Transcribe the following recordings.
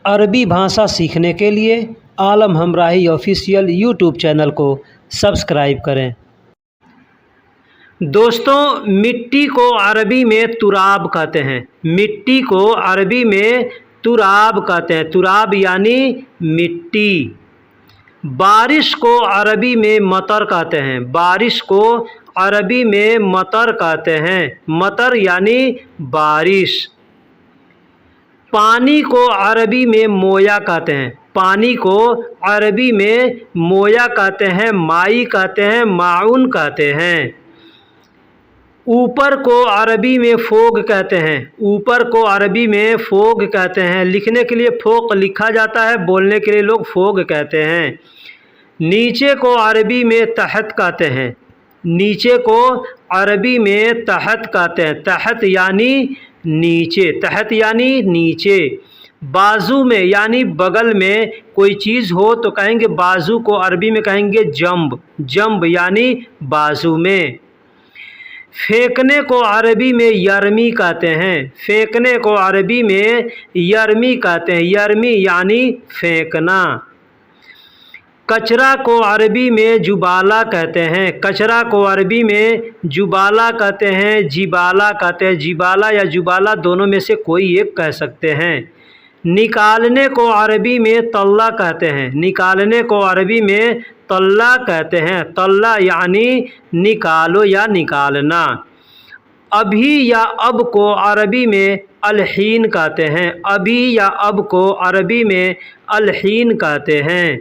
अरबी भाषा सीखने के लिए आलम हमराही ऑफिशियल यूट्यूब चैनल को सब्सक्राइब करें। दोस्तों, मिट्टी को अरबी में तुराब कहते हैं। मिट्टी को अरबी में तुराब कहते हैं। तुराब यानी मिट्टी। बारिश को अरबी में मतर कहते हैं। बारिश को अरबी में मतर कहते हैं। मतर यानी बारिश। पानी को अरबी में मोया कहते हैं। पानी को अरबी में मोया कहते हैं, माई कहते हैं, माउन कहते हैं। ऊपर को अरबी में फोग कहते हैं। ऊपर को अरबी में फोग कहते हैं। लिखने के लिए फोक लिखा जाता है, बोलने के लिए लोग फोग कहते हैं। नीचे को अरबी में तहत कहते हैं। नीचे को अरबी में तहत कहते हैं। तहत यानी नीचे। तहत यानी नीचे। बाजू में यानी बगल में कोई चीज़ हो तो कहेंगे बाजू को अरबी में कहेंगे जंब। जंब यानी बाजू में। फेंकने को अरबी में यरमी कहते हैं। फेंकने को अरबी में यरमी कहते हैं। यरमी यानी फेंकना। कचरा को अरबी में जुबाला कहते हैं। कचरा को अरबी में जुबाला कहते हैं, जिबाला कहते हैं। जिबाला या जुबाला दोनों में से कोई एक कह सकते हैं। निकालने को अरबी में तल्ला कहते हैं। निकालने को अरबी में तल्ला कहते हैं। तल्ला यानी निकालो या निकालना। अभी या अब को अरबी में अलहीन कहते हैं। अभी या अब को अरबी में अलहीन कहते हैं।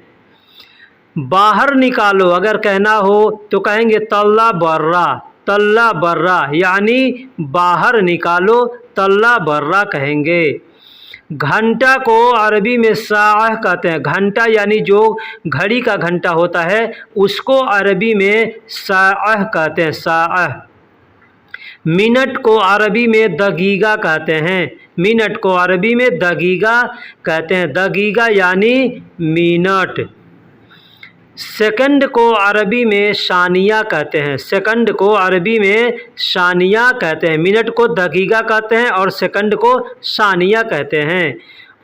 बाहर निकालो अगर कहना हो तो कहेंगे तल्ला बर्रा। तल्ला बर्रा यानी बाहर निकालो, तल्ला बर्रा कहेंगे। घंटा को अरबी में साह कहते हैं। घंटा यानी जो घड़ी का घंटा होता है उसको अरबी में साह कहते हैं। साह। मिनट को अरबी में दगीगा कहते हैं। मिनट को अरबी में दगीगा कहते हैं। दगीगा यानी मिनट। सेकंड को अरबी में शानिया कहते हैं। सेकंड को अरबी में शानिया कहते हैं। मिनट को दगीगा कहते हैं और सेकंड को शानिया कहते हैं।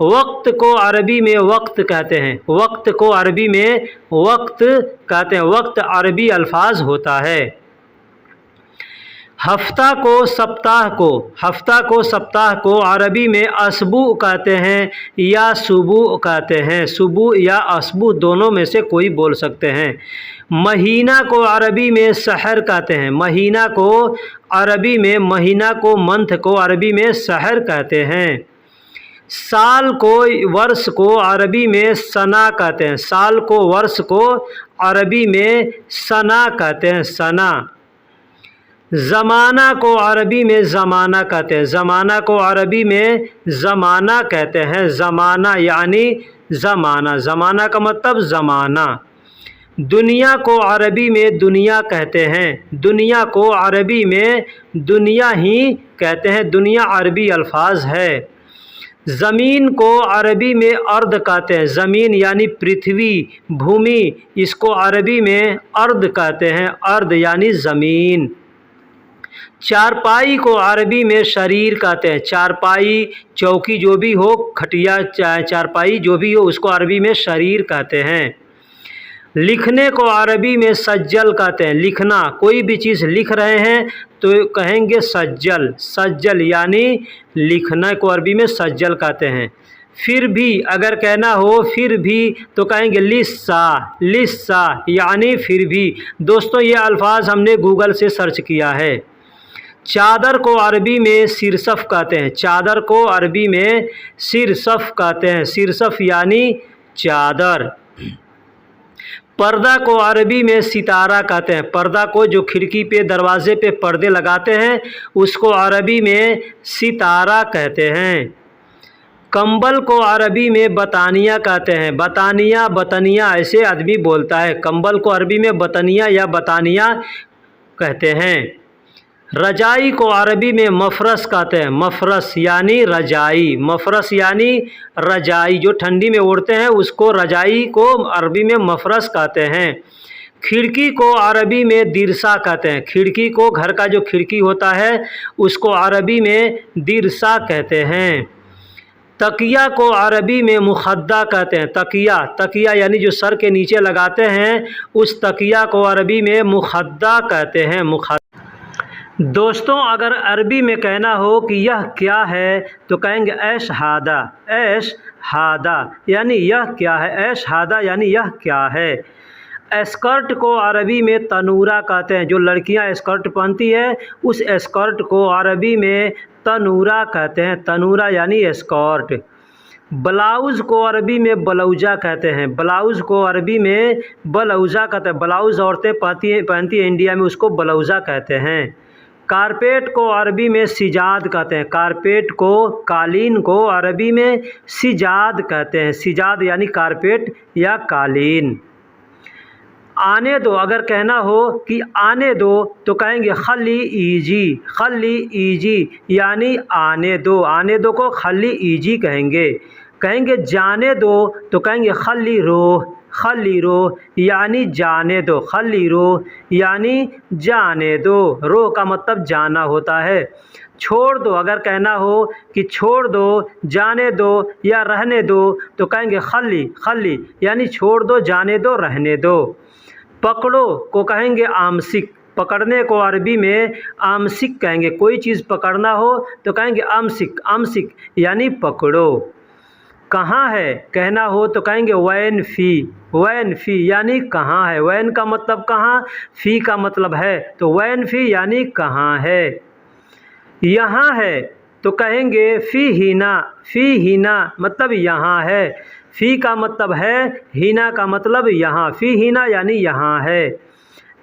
वक्त को अरबी में वक्त कहते हैं। वक्त को अरबी में वक्त कहते हैं। वक्त अरबी अल्फाज होता है। हफ्ता को सप्ताह को हफ्ता को सप्ताह को अरबी में असबू कहते हैं या सुबू कहते हैं। सुबू या असबू दोनों में से कोई बोल सकते हैं। महीना को अरबी में सहर कहते हैं। महीना को अरबी में महीना को मंथ को अरबी में सहर कहते हैं। साल को वर्ष को अरबी में सना कहते हैं। साल को वर्ष को अरबी में सना कहते हैं। सना। ज़माना को अरबी में ज़माना कहते हैं। ज़माना को अरबी में ज़माना कहते हैं। ज़माना यानी ज़माना। ज़माना का मतलब ज़माना। दुनिया को अरबी में दुनिया कहते हैं। दुनिया को अरबी में दुनिया ही कहते हैं। दुनिया अरबी अल्फाज है। ज़मीन को अरबी में अर्द कहते हैं। ज़मीन यानी पृथ्वी, भूमि, इसको अरबी में अर्द कहते हैं। अर्द यानी ज़मीन। चारपाई को अरबी में शरीर कहते हैं। चारपाई, चौकी जो भी हो, खटिया, चारपाई जो भी हो, उसको अरबी में शरीर कहते हैं। लिखने को अरबी में सज्जल कहते हैं। लिखना, कोई भी चीज़ लिख रहे हैं तो कहेंगे सज्जल। सज्जल यानी लिखना को अरबी में सज्जल कहते हैं। फिर भी अगर कहना हो फिर भी तो कहेंगे लिस्सा। लिस्सा यानी फिर भी। दोस्तों, ये अल्फाज हमने गूगल से सर्च किया है। चादर को अरबी में सिरसफ कहते हैं। चादर को अरबी में सिरसफ कहते हैं। सिरसफ यानी चादर। पर्दा को अरबी में सितारा कहते हैं। पर्दा को जो खिड़की पे, दरवाजे पे पर्दे लगाते हैं उसको अरबी में सितारा कहते हैं। कंबल को अरबी में बतानिया कहते हैं। बतानिया, बतनिया ऐसे आदमी बोलता है। कंबल को अरबी में बतनिया या बतानिया कहते हैं। रजाई को अरबी में मफरस कहते हैं। मफरस यानी रजाई। मफरस यानी रजाई, जो ठंडी में ओढ़ते हैं उसको रजाई को अरबी में मफरस कहते हैं। खिड़की को अरबी में दिरसा कहते हैं। खिड़की को, घर का जो खिड़की होता है उसको अरबी में दिरसा कहते हैं। तकिया को अरबी में मुखद्दा कहते हैं। तकिया, तकिया यानी जो सर के नीचे लगाते हैं, उस तकिया को अरबी में मुखद्दा कहते हैं। दोस्तों, अगर अरबी में कहना हो कि यह क्या है तो कहेंगे ऐश हादा। ऐश हादा यानी यह क्या है। ऐश हादा यानी यह क्या है। स्कर्ट को अरबी में तनूरा कहते हैं। जो लड़कियां स्कर्ट पहनती है, उस स्कर्ट को अरबी में तनूरा कहते हैं। तनूरा यानी स्कर्ट। ब्लाउज़ को अरबी में ब्लाउजा कहते हैं। ब्लाउज़ को अरबी में ब्लाउजा कहते हैं। ब्लाउज़ औरतें पहनती हैं इंडिया में, उसको ब्लाउजा कहते हैं। कारपेट को अरबी में सिजाद कहते हैं। कारपेट को, कालीन को अरबी में सिजाद कहते हैं। सिजाद यानी कारपेट या कालीन। आने दो, अगर कहना हो कि आने दो तो कहेंगे खली ईजी। खली ईजी यानी आने दो। आने दो को खली ईजी कहेंगे। कहेंगे जाने दो तो कहेंगे खली रोह। खली रोह यानी जाने दो। खली रोह यानी जाने दो। रोह का मतलब जाना होता है। छोड़ दो, अगर कहना हो कि छोड़ दो, जाने दो या रहने दो तो कहेंगे खली। खली यानी छोड़ दो, जाने दो, रहने दो। पकड़ो को कहेंगे आमसिक। पकड़ने को अरबी में आमसिक कहेंगे। कोई चीज़ पकड़ना हो तो कहेंगे आमसिक। आमसिक यानी पकड़ो। कहाँ है कहना हो तो कहेंगे वैन फ़ी। वैन फ़ी यानी कहाँ है। वैन का मतलब कहाँ, फ़ी का मतलब है, तो वैन फ़ी यानी कहाँ है। यहाँ है तो कहेंगे फ़ी हिना। फ़ी हिना मतलब यहाँ है। फ़ी का मतलब है, हिना का मतलब यहाँ। फ़ी हिना यानी यहाँ है।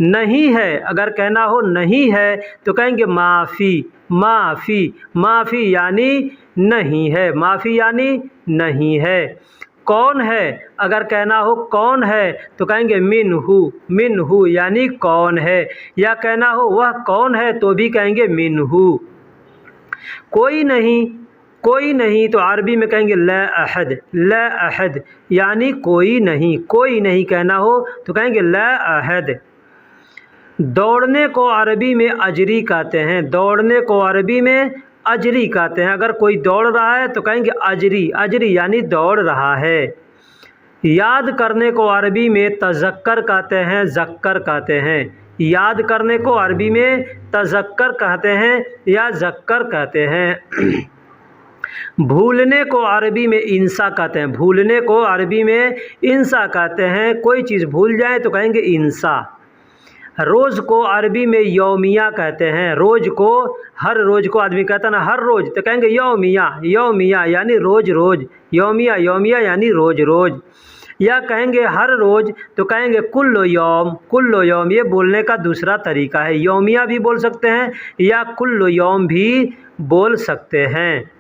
नहीं है, अगर कहना हो नहीं है तो कहेंगे माफ़ी। माफ़ी, माफ़ी यानी नहीं है। माफ़ी यानी नहीं है। कौन है, अगर कहना हो कौन है तो कहेंगे मिन्हु। मिन्हु यानी कौन है। या कहना हो वह कौन है तो भी कहेंगे मिन्हु। कोई नहीं, कोई नहीं तो अरबी में कहेंगे ला अहद। ला अहद यानी कोई नहीं। कोई नहीं कहना हो तो कहेंगे ला अहद। दौड़ने को अरबी में अजरी कहते हैं। दौड़ने को अरबी में अजरी कहते हैं। अगर कोई दौड़ रहा है तो कहेंगे अजरी। अजरी यानी दौड़ रहा है। याद करने को अरबी में तज़क्कर कहते हैं। ज़क्कर कहते हैं। याद करने को अरबी में तज़क्कर कहते हैं या ज़क्कर कहते हैं। भूलने को अरबी में इंसा कहते हैं। भूलने को अरबी में इंसा कहते हैं। कोई चीज़ भूल जाए तो कहेंगे इंसा। रोज़ को अरबी में यौमिया कहते हैं। रोज़ को, हर रोज़ को आदमी कहता है ना हर रोज़, तो कहेंगे यौमिया। यौमिया यानी रोज़ रोज़। यौमिया, यौमिया यानी रोज़ रोज़। या कहेंगे हर रोज़ तो कहेंगे कुल्लो यौम। कुल्लो यौम ये बोलने का दूसरा तरीका है। यौमिया भी बोल सकते हैं या कुल्लो यौम भी बोल सकते हैं।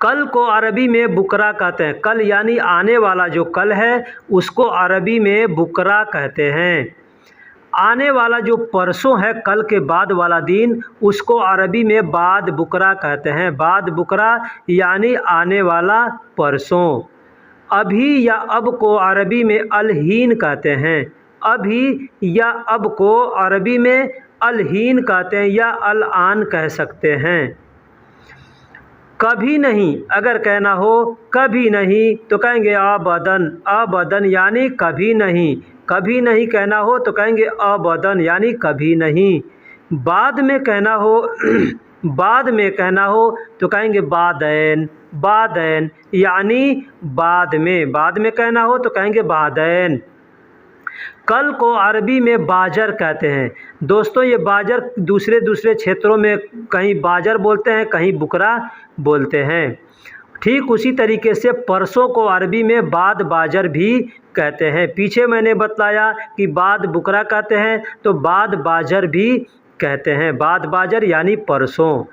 कल को अरबी में बुकरा कहते हैं। कल यानी आने वाला जो कल है उसको अरबी में बुकरा कहते हैं। आने वाला जो परसों है, कल के बाद वाला दिन, उसको अरबी में बाद बुकरा कहते हैं। बाद बुकरा यानी आने वाला परसों। अभी या अब को अरबी में अलहीन कहते हैं। अभी या अब को अरबी में अलहीन कहते हैं या अल-आन कह सकते हैं। कभी नहीं, अगर कहना हो कभी नहीं तो कहेंगे अबदन। अबदन यानी कभी नहीं। कभी नहीं कहना हो तो कहेंगे अबदन यानी कभी नहीं। बाद में कहना हो बाद में कहना हो तो कहेंगे बादैन। बादैन यानी बाद में। बाद में कहना हो तो कहेंगे बादैन। कल को अरबी में बाजर कहते हैं। दोस्तों, ये बाजर दूसरे दूसरे क्षेत्रों में कहीं बाजर बोलते हैं, कहीं बुकरा बोलते हैं। ठीक उसी तरीके से परसों को अरबी में बाद बाजर भी कहते हैं। पीछे मैंने बताया कि बाद बुकरा कहते हैं, तो बाद बाजर भी कहते हैं। बाद बाजर यानी परसों।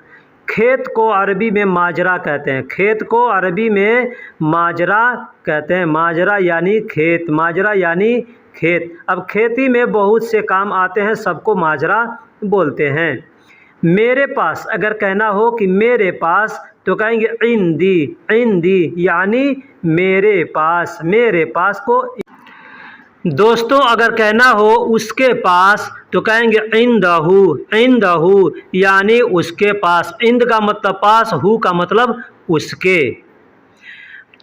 खेत को अरबी में माजरा कहते हैं। खेत को अरबी में माजरा कहते हैं। माजरा यानी खेत। माजरा यानी खेत। अब खेती में बहुत से काम आते हैं, सबको माजरा बोलते हैं। मेरे पास, अगर कहना हो कि मेरे पास तो कहेंगे इंदी। इंदी यानी मेरे पास। मेरे पास को। दोस्तों, अगर कहना हो उसके पास तो कहेंगे इंदहू। इंदहू यानी उसके पास। इंद का मतलब पास, हु का मतलब उसके।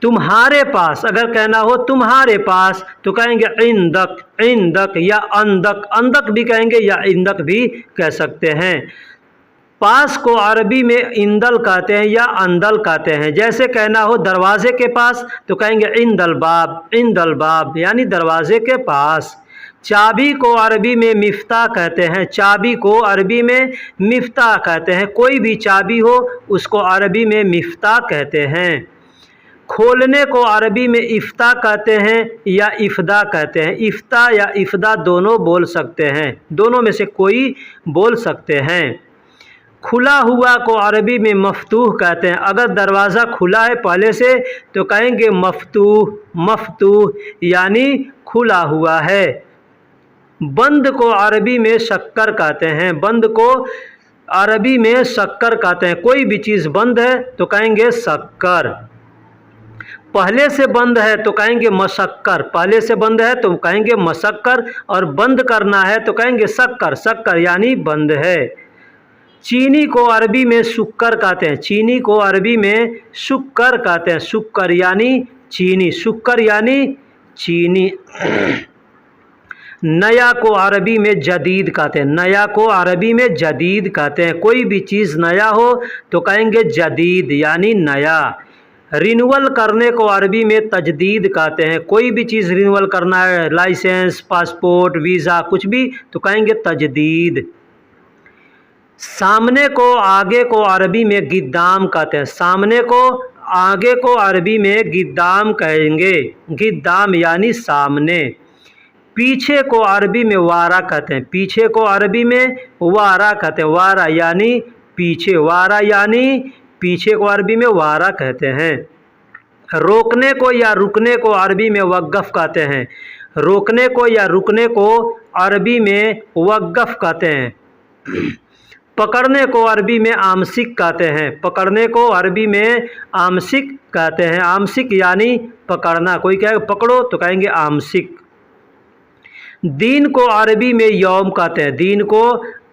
तुम्हारे पास, अगर कहना हो तुम्हारे पास तो कहेंगे इंदक, इंदक या अंदक, अंदक भी कहेंगे या इंदक भी कह सकते हैं। पास को अरबी में इंदल कहते हैं या अंदल कहते हैं। जैसे कहना हो दरवाजे के पास तो कहेंगे इंदल बाब, इंदल बाब यानी दरवाजे के पास। चाबी को अरबी में मिफ्ता कहते हैं, चाबी को अरबी में मिफ्ता कहते हैं। कोई भी चाबी हो उसको अरबी में मिफ्ता कहते हैं। खोलने को अरबी में इफ्ता कहते हैं या इफ़दा कहते हैं। इफ्ता या इफ़दा दोनों बोल सकते हैं, दोनों में से कोई बोल सकते हैं। खुला हुआ को अरबी में मफतूह कहते हैं। अगर दरवाज़ा खुला है पहले से तो कहेंगे मफतूह, मफतूह यानी खुला हुआ है। बंद को अरबी में शक्कर कहते हैं, बंद को अरबी में शक्कर कहते हैं। कोई भी चीज़ बंद है तो कहेंगे शक्कर। पहले से बंद है तो कहेंगे मशक्कर, पहले से बंद है तो कहेंगे मशक्कर, और बंद करना है तो कहेंगे शक्कर, शक्कर यानी बंद है। चीनी को अरबी में शुक्कर कहते हैं, चीनी को अरबी में शुक्कर कहते हैं। शुक्कर यानी चीनी, शुक्कर यानी चीनी। नया को अरबी में जदीद कहते हैं, नया को अरबी में जदीद कहते हैं। कोई भी चीज़ नया हो तो कहेंगे जदीद यानी नया। रिन्यूअल करने को अरबी में तजदीद कहते हैं। कोई भी चीज़ रिन्यूअल करना है, लाइसेंस, पासपोर्ट, वीज़ा, कुछ भी तो कहेंगे तजदीद। सामने को आगे को अरबी में गिद्दाम कहते हैं, सामने को आगे को अरबी में गिद्दाम कहेंगे, गिद्दाम यानी सामने। पीछे को अरबी में वारा कहते हैं, पीछे को अरबी में वारा कहते हैं। वारा यानी पीछे, वारा यानी पीछे को अरबी में वारा कहते हैं। रोकने को या रुकने को अरबी में वक़्फ़ कहते हैं, रोकने को या रुकने को अरबी में वक़्फ़ कहते हैं। पकड़ने को अरबी में आमसिक कहते हैं, पकड़ने को अरबी में आमसिक कहते हैं। आमसिक यानी पकड़ना, कोई कहे पकड़ो तो कहेंगे आमसिक। दीन को अरबी में यौम कहते हैं, दीन को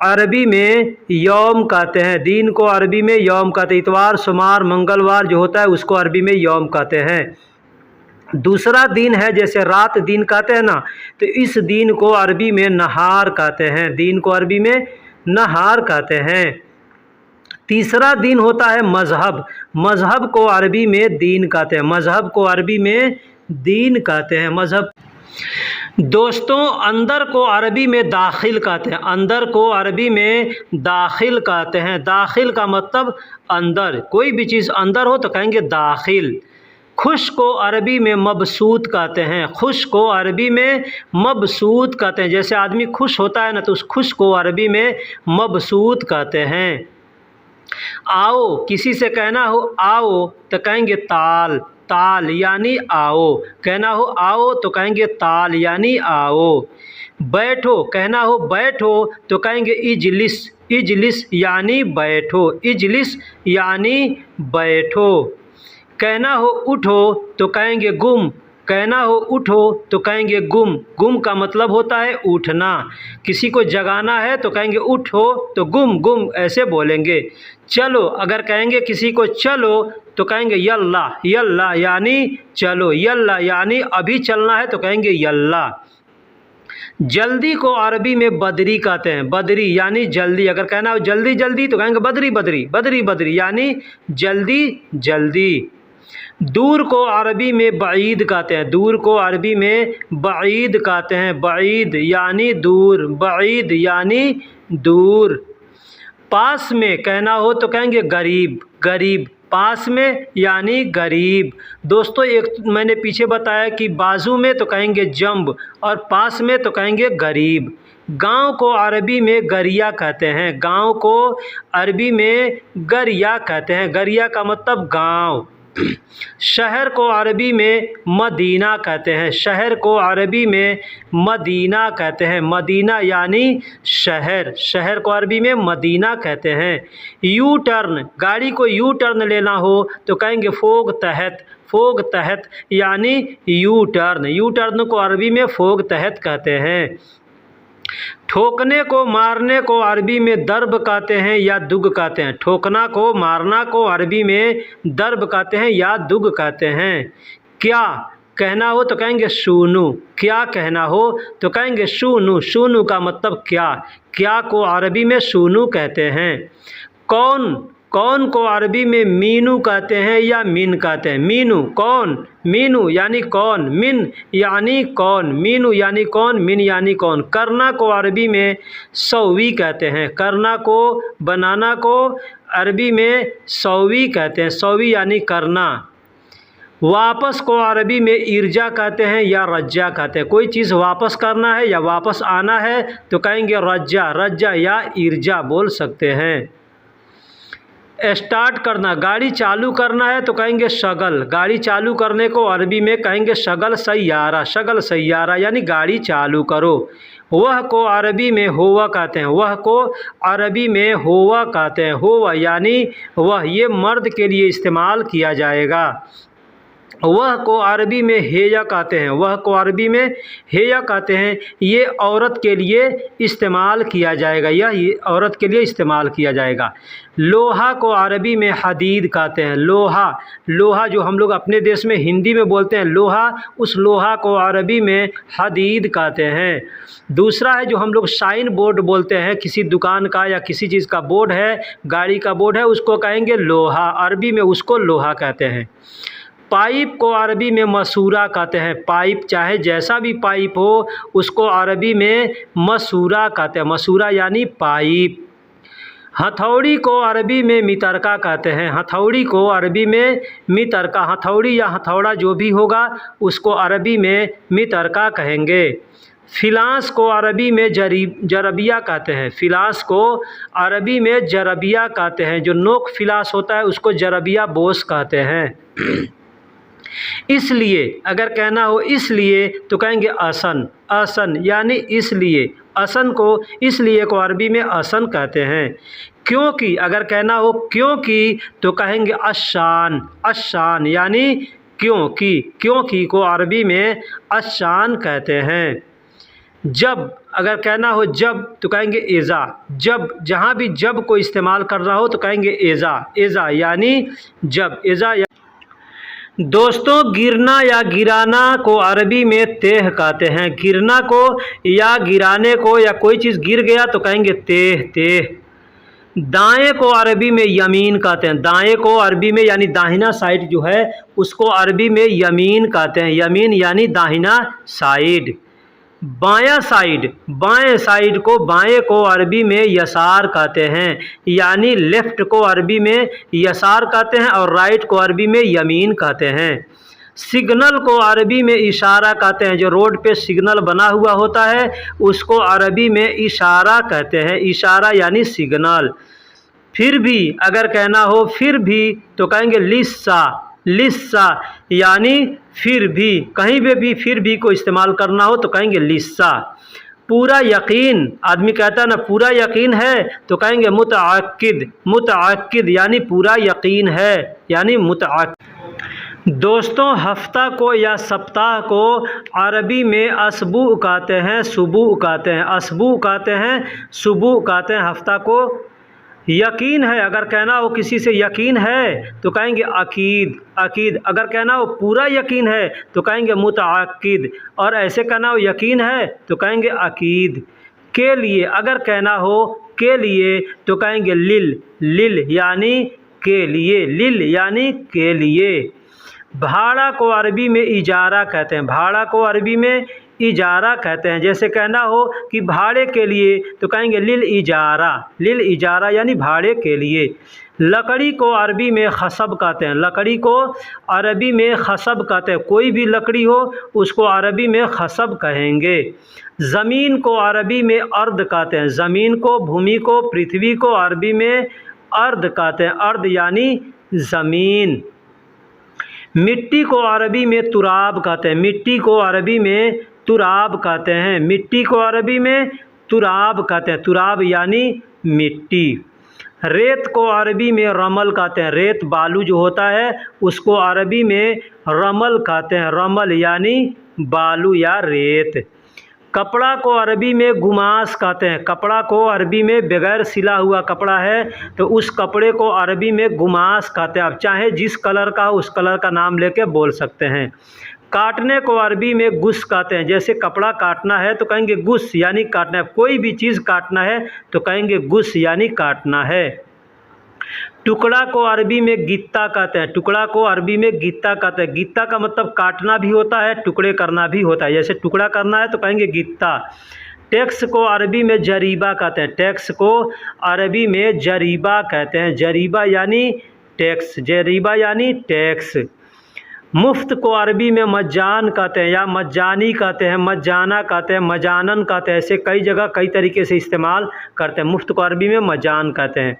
अरबी में यौम कहते हैं, दीन को अरबी में यौम कहते हैं। इतवार, सोमवार, मंगलवार जो होता है उसको अरबी में यौम कहते हैं। दूसरा दिन है, जैसे रात दिन कहते हैं ना, तो इस दिन को अरबी में नहार कहते हैं, दीन को अरबी में नहार कहते हैं। तीसरा दिन होता है मज़हब, मज़हब को अरबी में दीन कहते हैं, मज़हब को अरबी में दीन कहते हैं, मज़हब। दोस्तों, अंदर को अरबी में दाखिल कहते हैं, अंदर को अरबी में दाखिल कहते हैं। दाखिल का मतलब अंदर, कोई भी चीज़ अंदर हो तो कहेंगे दाखिल। खुश को अरबी में मबसूत कहते हैं, खुश को अरबी में मबसूत कहते हैं। जैसे आदमी खुश होता है ना तो उस खुश को अरबी में मबसूत कहते हैं। आओ, किसी से कहना हो आओ तो कहेंगे ताल, ताल यानी आओ। कहना हो आओ तो कहेंगे ताल यानी आओ। बैठो, कहना हो बैठो तो कहेंगे इजलिस, इजलिस यानी बैठो, इजलिस यानी बैठो। कहना हो उठो तो कहेंगे गुम, कहना हो उठो तो कहेंगे गुम, गुम का मतलब होता है उठना। किसी को जगाना है तो कहेंगे उठो तो गुम, गुम ऐसे बोलेंगे। चलो, अगर कहेंगे किसी को चलो तो कहेंगे यल्ला, यल्ला यानी चलो, यल्ला यानी अभी चलना है तो कहेंगे यल्ला। जल्दी को अरबी में बदरी कहते हैं, बदरी यानी जल्दी। अगर कहना हो जल्दी जल्दी तो कहेंगे बदरी, बदरी, बदरी, बदरी यानी जल्दी जल्दी। दूर को अरबी में बईद कहते हैं, दूर को अरबी में बईद कहते हैं, बईद यानी दूर, बईद यानी दूर। पास में कहना हो तो कहेंगे गरीब, गरीब, पास में यानी गरीब। दोस्तों, एक मैंने पीछे बताया कि बाजू में तो कहेंगे जंब और पास में तो कहेंगे गरीब। गांव को अरबी में गरिया कहते हैं, गांव को अरबी में गरिया कहते हैं, गरिया का मतलब गांव। शहर को अरबी में मदीना कहते हैं, शहर को अरबी में मदीना कहते हैं, मदीना यानी शहर, शहर को अरबी में मदीना कहते हैं। यू टर्न, गाड़ी को यू टर्न लेना हो तो कहेंगे फोग तहत, फोग तहत यानी यू टर्न, यू टर्न को अरबी में फोग तहत कहते हैं। ठोकने को मारने को अरबी में दर्ब कहते हैं या दुग कहते हैं। ठोकना को मारना को अरबी में दर्ब कहते हैं या दुग कहते हैं। क्या कहना हो तो कहेंगे शूनू। क्या कहना हो तो कहेंगे शूनू। शूनू का मतलब क्या। क्या को अरबी में शूनू कहते हैं। कौन, कौन को अरबी में मीनू कहते हैं या मिन कहते हैं। मीनू कौन, मीनू यानी कौन, मिन यानी कौन। मीनू यानी कौन, मिन यानी कौन। करना को अरबी में सौवी कहते हैं। करना को, बनाना को अरबी में सौवी कहते हैं। सौवी यानी करना। वापस को अरबी में इर्जा कहते हैं या रज्जा कहते हैं। कोई चीज़ वापस करना है या वापस आना है तो कहेंगे रज्जा। रज्जा या इर्जा बोल सकते हैं। स्टार्ट करना, गाड़ी चालू करना है तो कहेंगे शगल। गाड़ी चालू करने को अरबी में कहेंगे शगल सैयारा। शगल सैयारा यानी गाड़ी चालू करो। वह को अरबी में होवा कहते हैं। वह को अरबी में होवा कहते हैं। होवा यानी वह, ये मर्द के लिए इस्तेमाल किया जाएगा। वह को अरबी में हेया कहते हैं। वह को अरबी में हेया कहते हैं। ये औरत के लिए इस्तेमाल किया जाएगा। ये औरत के लिए इस्तेमाल किया जाएगा। लोहा को अरबी में हदीद कहते हैं। लोहा, लोहा जो हम लोग अपने देश में हिंदी में बोलते हैं लोहा, उस लोहा को अरबी में हदीद कहते हैं। दूसरा है जो हम लोग साइन बोर्ड बोलते हैं, किसी दुकान का या किसी चीज़ का बोर्ड है, गाड़ी का बोर्ड है, उसको कहेंगे लोहा। अरबी में उसको लोहा कहते हैं। पाइप को अरबी में मसूरा कहते हैं। पाइप चाहे जैसा भी पाइप हो उसको अरबी में मसूरा कहते हैं। मसूरा यानी पाइप। हथौड़ी को अरबी में मितरका कहते हैं। हथौड़ी को अरबी में मितरका। हथौड़ी या हथौड़ा जो भी होगा उसको अरबी में मितरका कहेंगे। फिलास को अरबी में जरबिया कहते हैं। फिलास को अरबी में जरबिया कहते हैं। जो नोक फिलास होता है उसको जरबिया बोस कहते हैं। इसलिए अगर कहना हो इसलिए तो कहेंगे असन। असन यानी इसलिए। असन को, इसलिए को अरबी में असन कहते हैं। क्योंकि अगर कहना हो क्योंकि तो कहेंगे अशान। अशान यानी क्योंकि। क्योंकि को अरबी में अशान कहते हैं। जब अगर कहना हो जब तो कहेंगे एज़ा। जब, जहाँ भी जब को इस्तेमाल करना हो तो कहेंगे एज़ा। एज़ा यानी जब। एज़ा दोस्तों, गिरना या गिराना को अरबी में तेह कहते हैं। गिरना को या गिराने को या कोई चीज़ गिर गया तो कहेंगे तेह। तेह। दाएं को अरबी में यमीन कहते हैं। दाएं को अरबी में यानी दाहिना साइड जो है उसको अरबी में यमीन कहते हैं। यमीन यानी दाहिना साइड। बायां साइड, बाएं साइड को, बाएं को अरबी में यसार कहते हैं। यानी लेफ़्ट को अरबी में यसार कहते हैं और राइट को अरबी में यमीन कहते हैं। सिग्नल को अरबी में इशारा कहते हैं। जो रोड पे सिग्नल बना हुआ होता है उसको अरबी में इशारा कहते हैं। इशारा यानी सिग्नल। फिर भी अगर कहना हो फिर भी तो कहेंगे लिस्सा। लिस्सा यानी फिर भी। कहीं पे भी फिर भी को इस्तेमाल करना हो तो कहेंगे लिस्सा। पूरा यकीन, आदमी कहता है ना पूरा यकीन है तो कहेंगे मुतअक्किद। मुतअक्किद यानी पूरा यकीन है, यानी मुतअक्किद। दोस्तों, हफ्ता को या सप्ताह को अरबी में असबू कहते हैं, सुबू कहते हैं। असबू कहते हैं, सुबू कहते हैं हफ्ता को। यकीन है, अगर कहना हो किसी से यकीन है तो कहेंगे अकीद। अकीद। अगर कहना हो पूरा यकीन है तो कहेंगे मुतअक्किद। और ऐसे कहना हो यकीन है तो कहेंगे अकीद। के लिए अगर कहना हो के लिए तो कहेंगे लिल। लिल यानी के लिए। लिल यानी के लिए। भाड़ा को अरबी में इजारा कहते हैं। भाड़ा को अरबी में इजारा कहते हैं। जैसे कहना हो कि भाड़े के लिए तो कहेंगे लिल इजारा। लिल इजारा यानी भाड़े के लिए। लकड़ी को अरबी में खसब कहते हैं। लकड़ी को अरबी में खसब कहते हैं। कोई भी लकड़ी हो उसको अरबी में खसब कहेंगे। ज़मीन को अरबी में अर्द कहते हैं। ज़मीन को, भूमि को, पृथ्वी को अरबी में अर्द कहते हैं। अर्द यानी ज़मीन। मिट्टी को अरबी में तुराब कहते हैं। मिट्टी को अरबी में तुराब कहते हैं। मिट्टी को अरबी में तुराब कहते हैं। तुराब यानी मिट्टी। रेत को अरबी में रमल कहते हैं। रेत, बालू जो होता है उसको अरबी में रमल कहते हैं। रमल यानी बालू या रेत। कपड़ा को अरबी में गुमास कहते हैं। कपड़ा को अरबी में बगैर सिला हुआ कपड़ा है तो उस कपड़े को अरबी में गुमास कहते हैं। आप चाहे जिस कलर का उस कलर का नाम लेके बोल सकते हैं। काटने को अरबी में गुस कहते हैं। जैसे कपड़ा काटना है तो कहेंगे गुस यानी काटना है। कोई भी चीज़ काटना है तो कहेंगे गुस यानी काटना है। टुकड़ा को अरबी में गित्ता कहते हैं। टुकड़ा को अरबी में गित्ता कहते हैं। गित्ता का मतलब काटना भी होता है, टुकड़े करना भी होता है। जैसे टुकड़ा करना है तो कहेंगे गित्ता। टैक्स को अरबी में जरीबा कहते हैं। टैक्स को अरबी में जरीबा कहते हैं। जरीबा यानी टैक्स, जरीबा यानी टैक्स। मुफ्त को अरबी में मज्जान कहते हैं या मज्जानी कहते हैं, मज्जाना कहते हैं, मजानन कहते हैं। ऐसे कई जगह कई तरीके से इस्तेमाल करते हैं। मुफ्त को अरबी में मज्जान कहते हैं।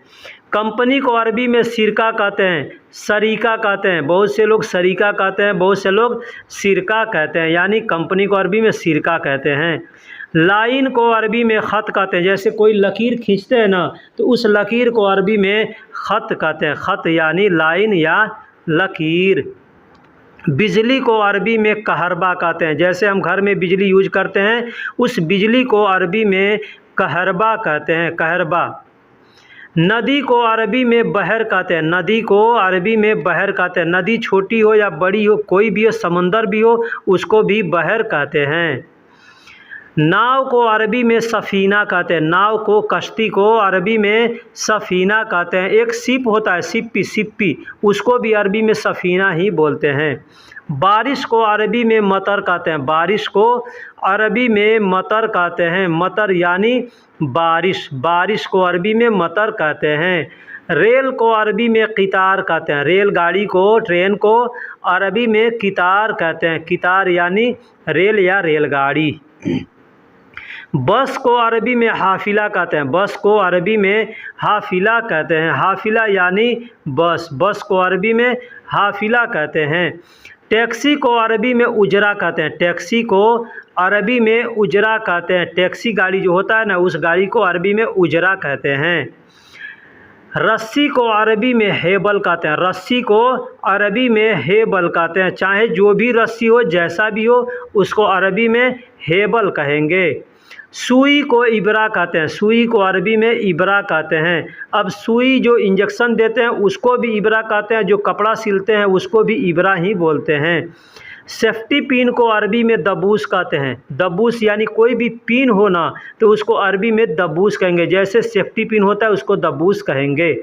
कंपनी को अरबी में सिरका कहते हैं, सरीका कहते हैं। बहुत से लोग सरीका कहते हैं, बहुत से लोग सिरका कहते हैं, यानी कंपनी को अरबी में सिरका कहते हैं। लाइन को अरबी में ख़त कहते हैं। जैसे कोई लकीर खींचते हैं ना तो उस लकीर को अरबी में ख़त कहते हैं। ख़त यानी लाइन या लकीर। बिजली को अरबी में कहरबा कहते हैं। जैसे हम घर में बिजली यूज करते हैं उस बिजली को अरबी में कहरबा कहते हैं, कहरबा। नदी को अरबी में बहर कहते हैं। नदी को अरबी में बहर कहते हैं। नदी छोटी हो या बड़ी हो, कोई भी हो, समंदर भी हो, उसको भी बहर कहते हैं। नाव को अरबी में सफ़ीना कहते हैं। नाव को, कश्ती को अरबी में सफ़ीना कहते हैं। एक शिप होता है, सिप्पी, सिप्पी, उसको भी अरबी में सफ़ीना ही बोलते हैं। बारिश को अरबी में मतर कहते हैं। बारिश को अरबी में मतर कहते हैं। मतर यानी बारिश, बारिश को अरबी में मतर कहते हैं। रेल को अरबी में कितार कहते हैं। रेलगाड़ी को, ट्रेन को अरबी में कितार कहते हैं। कितार यानी रेल या रेलगाड़ी। बस को अरबी में हाफिला कहते हैं। बस को अरबी में हाफिला कहते हैं। हाफिला यानी बस, बस को अरबी में हाफिला कहते हैं। टैक्सी को अरबी में उजरा कहते हैं। टैक्सी को अरबी में उजरा कहते हैं। टैक्सी गाड़ी जो होता है ना उस गाड़ी को अरबी में उजरा कहते हैं। रस्सी को अरबी में हेबल कहते हैं। रस्सी को अरबी में हेबल कहते हैं। चाहे जो भी रस्सी हो, जैसा भी हो, उसको अरबी में हेबल कहेंगे। सुई को इबरा कहते हैं। सुई को अरबी में इबरा कहते हैं। अब सुई जो इंजेक्शन देते हैं उसको भी इबरा कहते हैं, जो कपड़ा सिलते हैं उसको भी इबरा ही बोलते हैं। सेफ्टी पिन को अरबी में दबूस कहते हैं। दबूस यानी कोई भी पिन हो ना तो उसको अरबी में दबूस कहेंगे। जैसे सेफ्टी पिन होता है उसको दबूस कहेंगे।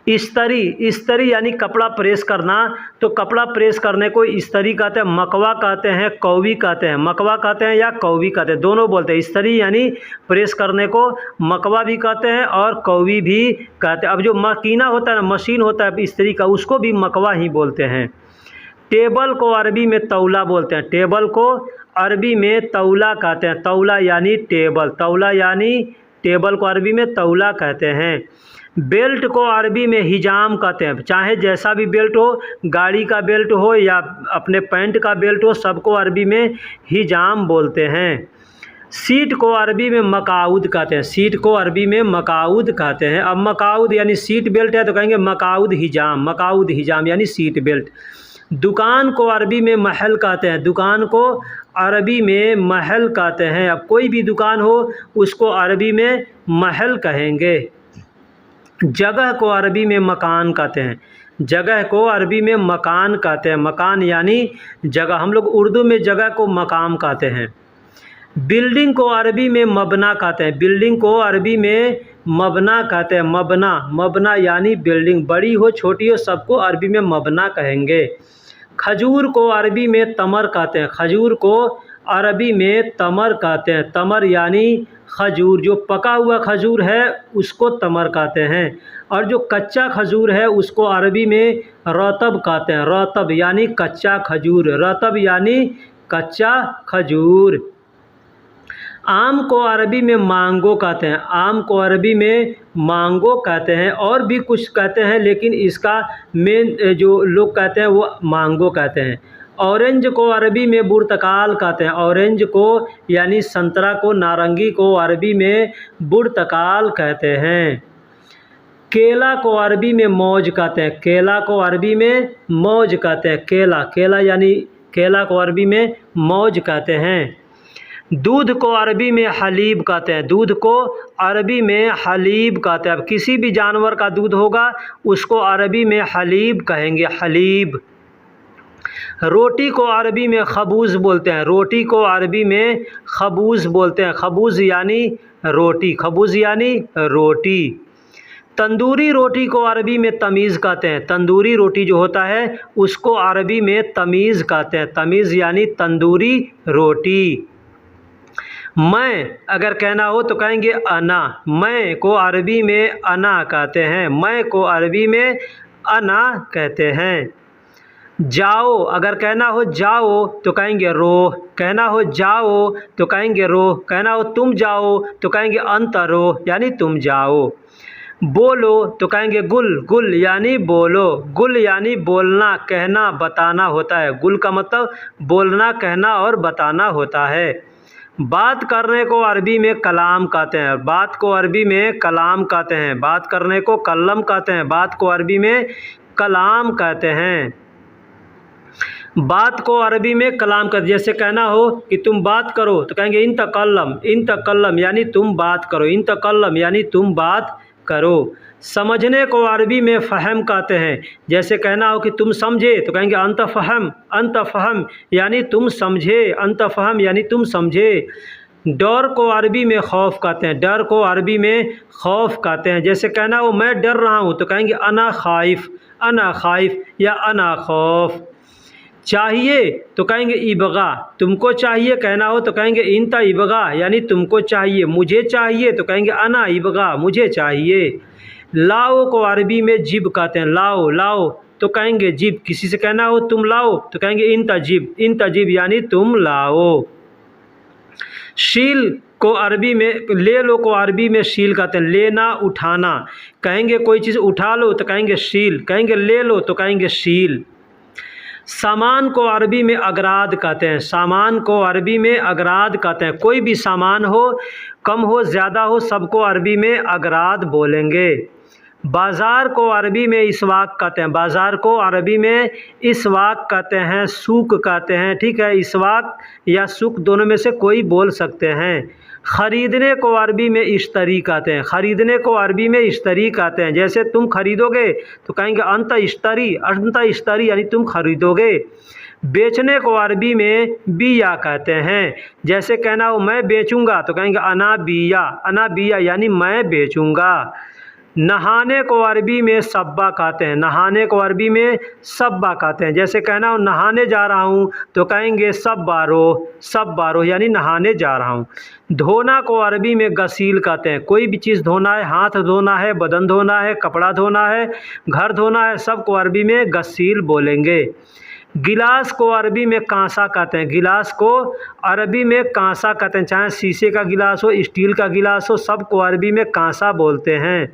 इस्तरी, इस्तरी यानी कपड़ा प्रेस करना, तो कपड़ा प्रेस करने को इस्तरी कहते हैं। मकवा कहते हैं, कौवी कहते हैं। मकवा कहते हैं या कौवी कहते हैं, दोनों बोलते हैं। इस्तरी यानी प्रेस करने को मकवा भी कहते हैं और कौवी भी कहते हैं। अब जो मकीना होता है ना, मशीन होता है इस्तरी का, उसको भी मकवा ही बोलते हैं। टेबल को अरबी में तौला बोलते हैं। टेबल को अरबी में तौला कहते हैं। तौला यानी टेबल, तौला यानी टेबल को अरबी में तौला कहते हैं। बेल्ट को अरबी में हिजाम कहते हैं। चाहे जैसा भी बेल्ट हो, गाड़ी का बेल्ट हो या अपने पैंट का बेल्ट हो, सबको अरबी में हिजाम बोलते हैं। सीट को अरबी में मकाउद कहते हैं। सीट को अरबी में मकाउद कहते हैं। अब मकाउद यानी सीट बेल्ट है तो कहेंगे मकाउद हिजाम, मकाउद हिजाम यानी सीट बेल्ट। दुकान को अरबी में महल कहते हैं। दुकान को अरबी में महल कहते हैं। अब कोई भी दुकान हो उसको अरबी में महल कहेंगे। जगह को अरबी में मकान कहते हैं। जगह को अरबी में मकान कहते हैं। मकान यानी जगह, हम लोग उर्दू में जगह को मकाम कहते हैं। बिल्डिंग को अरबी में मबना कहते हैं। बिल्डिंग को अरबी में मबना कहते हैं। मबना, मबना यानी बिल्डिंग, बड़ी हो छोटी हो सबको अरबी में मबना कहेंगे। खजूर को अरबी में तमर कहते हैं। खजूर को अरबी में तमर कहते हैं। तमर यानी खजूर, जो पका हुआ खजूर है उसको तमर कहते हैं और जो कच्चा खजूर है उसको अरबी में रतब कहते हैं। रतब यानी कच्चा खजूर, रतब यानी कच्चा खजूर। आम को अरबी में मांगो कहते हैं। आम को अरबी में मांगो कहते हैं और भी कुछ कहते हैं, लेकिन इसका मेन जो लोग कहते हैं वो मांगो कहते हैं। ऑरेंज को अरबी में बुर्तकाल कहते हैं। ऑरेंज को यानी संतरा को, नारंगी को अरबी में बुर्तकाल कहते हैं। केला को अरबी में मौज कहते हैं। केला को अरबी में मौज कहते हैं। केला, केला यानी केला को अरबी में मौज कहते हैं। दूध को अरबी में हलीब कहते हैं, दूध को अरबी में हलीब कहते हैं। अब किसी भी जानवर का दूध होगा उसको अरबी में हलीब कहेंगे, हलीब। रोटी को अरबी में खबूज़ बोलते हैं, रोटी को अरबी में खबूज़ बोलते हैं, खबूज़ यानी रोटी, खबूज़ यानी रोटी। तंदूरी रोटी को अरबी में तमीज़ कहते हैं, तंदूरी रोटी जो होता है उसको अरबी में तमीज़ कहते हैं, तमीज़ यानी तंदूरी रोटी। मैं अगर कहना हो तो कहेंगे अना, मैं को अरबी में अना कहते हैं, मैं को अरबी में अना कहते हैं। जाओ अगर कहना हो जाओ तो कहेंगे रोह, कहना हो जाओ तो कहेंगे रोह, कहना हो तुम जाओ तो कहेंगे अंतरो यानी तुम जाओ। बोलो तो कहेंगे गुल, गुल यानी बोलो, गुल यानी बोलना, कहना, बताना होता है। गुल का मतलब बोलना, कहना और बताना होता है। बात करने को अरबी में कलाम कहते हैं, बात को अरबी में कलाम कहते हैं, बात करने को कल्लम कहते हैं, बात को अरबी में कलाम कहते हैं। बात को अरबी में कलाम कर, जैसे कहना हो कि तुम बात करो तो कहेंगे इन तकल्लम यानी तुम बात करो, इन तकल्लम यानी तुम बात करो। समझने को अरबी में फ़हम कहते हैं, जैसे कहना हो कि तुम समझे तो कहेंगे अंत फ़हम यानी तुम समझे, अंत फ़हम यानी तुम समझे। डर को अरबी में खौफ कहते हैं, डर को अरबी में खौफ कहते हैं, जैसे कहना हो मैं डर रहा हूँ तो कहेंगे अना खाइफ या अना खौफ। चाहिए तो कहेंगे इबगा, तुमको चाहिए कहना हो तो कहेंगे इंता इबगा यानी तुमको चाहिए। मुझे चाहिए तो कहेंगे अना इबगा, मुझे चाहिए। लाओ को अरबी में जिब कहते हैं, लाओ तो कहेंगे जिब, किसी से कहना हो तुम लाओ तो कहेंगे इंता जिब यानी तुम लाओ। शील को अरबी में, ले लो को अरबी में शील कहते हैं, लेना उठाना, कहेंगे कोई चीज़ उठा लो तो कहेंगे शील, कहेंगे ले लो तो कहेंगे शील। सामान को अरबी में अगराद कहते हैं, सामान को अरबी में अगराद कहते हैं, कोई भी सामान हो, कम हो ज़्यादा हो, सबको अरबी में अगराद बोलेंगे। बाज़ार को अरबी में इसवाक कहते हैं, बाज़ार को अरबी में इसवाक कहते हैं, सूक कहते हैं, ठीक है। इसवाक या सूक दोनों में से कोई बोल सकते हैं। ख़रीदने को अरबी में इश्तरी कहते हैं, ख़रीदने को अरबी में इश्तरी कहते हैं, जैसे तुम खरीदोगे तो कहेंगे अंत इश्तरी यानी तुम खरीदोगे। बेचने को अरबी में बिया कहते हैं, जैसे कहना हो मैं बेचूंगा तो कहेंगे अना बिया यानी मैं बेचूंगा। नहाने को अरबी में सब्बा कहते हैं, नहाने को अरबी में सब्बा कहते हैं, जैसे कहना हो नहाने जा रहा हूँ तो कहेंगे सब बारो यानी नहाने जा रहा हूँ। धोना को अरबी में गसील कहते हैं, कोई भी चीज़ धोना है, हाथ धोना है, बदन धोना है, कपड़ा धोना है, घर धोना है, सब को अरबी में गसील बोलेंगे। गिलास को अरबी में कांसा कहते हैं, गिलास को अरबी में कांसा कहते हैं, चाहे शीशे का गिलास हो, स्टील का गिलास हो, सब को अरबी में कांसा बोलते हैं।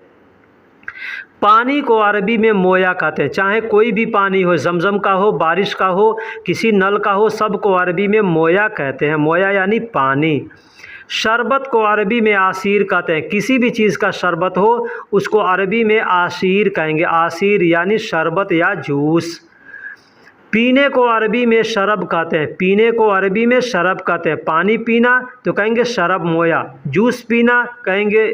पानी को अरबी में मोया कहते हैं, चाहे कोई भी पानी हो, जमजम का हो, बारिश का हो, किसी नल का हो, सब को अरबी में मोया कहते हैं, मोया यानी पानी। शरबत को अरबी में आसीर कहते हैं, किसी भी चीज़ का शरबत हो उसको अरबी में आसीर कहेंगे, आसीर यानी शरबत या जूस। पीने को अरबी में शरब कहते हैं, पीने को अरबी में शरब कहते हैं, पानी पीना तो कहेंगे शरब मोया, जूस पीना कहेंगे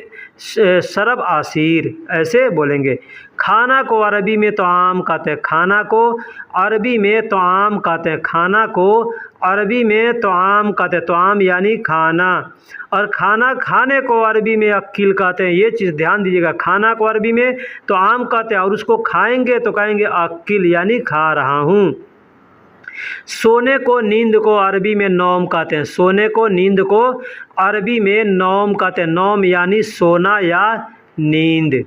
शरब आसीर, ऐसे बोलेंगे। खाना को अरबी में तआम कहते हैं, खाना को अरबी में तआम कहते हैं, खाना को अरबी में तआम कहते हैं, तआम यानी खाना। और खाना खाने को अरबी में अक्किल कहते हैं, ये चीज़ ध्यान दीजिएगा, खाना को अरबी में तआम कहते हैं और उसको खाएंगे तो कहेंगे अक्किल यानी खा रहा हूँ। सोने को नींद को अरबी में नौम कहते हैं, सोने को नींद को अरबी में नौम कहते हैं, नौम यानी सोना या नींद।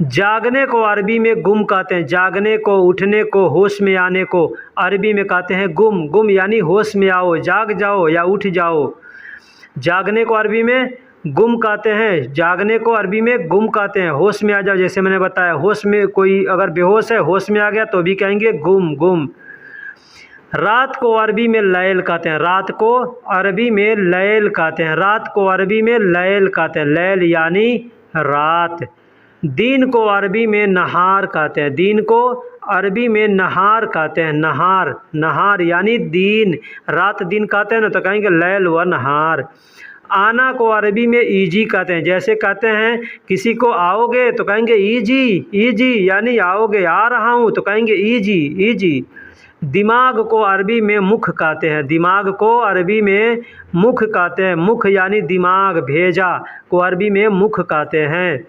जागने को अरबी में गुम कहते हैं, जागने को, उठने को, होश में आने को अरबी में कहते हैं गुम, गुम यानी होश में आओ, जाग जाओ या उठ जाओ। जागने को अरबी में गुम कहते हैं, जागने को अरबी में गुम कहते हैं, होश में आ जाओ, जैसे मैंने बताया, होश में कोई अगर बेहोश है, होश में आ गया तो भी कहेंगे गुम, गुम। रात को अरबी में लैल कहते हैं, रात को अरबी में लैल कहते हैं, रात को अरबी में लैल कहते हैं, लैल यानी रात। दिन को अरबी में नहार कहते हैं, दिन को अरबी में नहार कहते हैं, नहार, नहार यानी दिन, रात दिन कहते हैं ना, तो कहेंगे लैल व नहार। आना को अरबी में ईजी कहते हैं, जैसे कहते हैं किसी को आओगे तो कहेंगे ईजी, ईजी यानी आओगे, आ रहा हूँ तो कहेंगे ईजी, ईजी। दिमाग को अरबी में मुख कहते हैं, दिमाग को अरबी में मुख कहते हैं, मुख यानी दिमाग, भेजा को अरबी में मुख कहते हैं।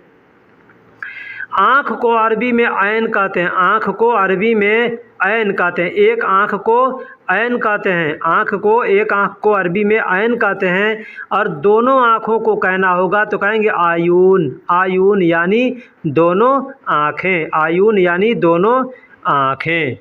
आँख को अरबी में ऐन कहते हैं, आँख को अरबी में ऐन कहते हैं, एक आँख को ऐन कहते हैं, आँख को, एक आँख को अरबी में ऐन कहते हैं। और दोनों आँखों को कहना होगा तो कहेंगे आयून, आयून यानी दोनों आँखें, आयून यानी दोनों आँखें।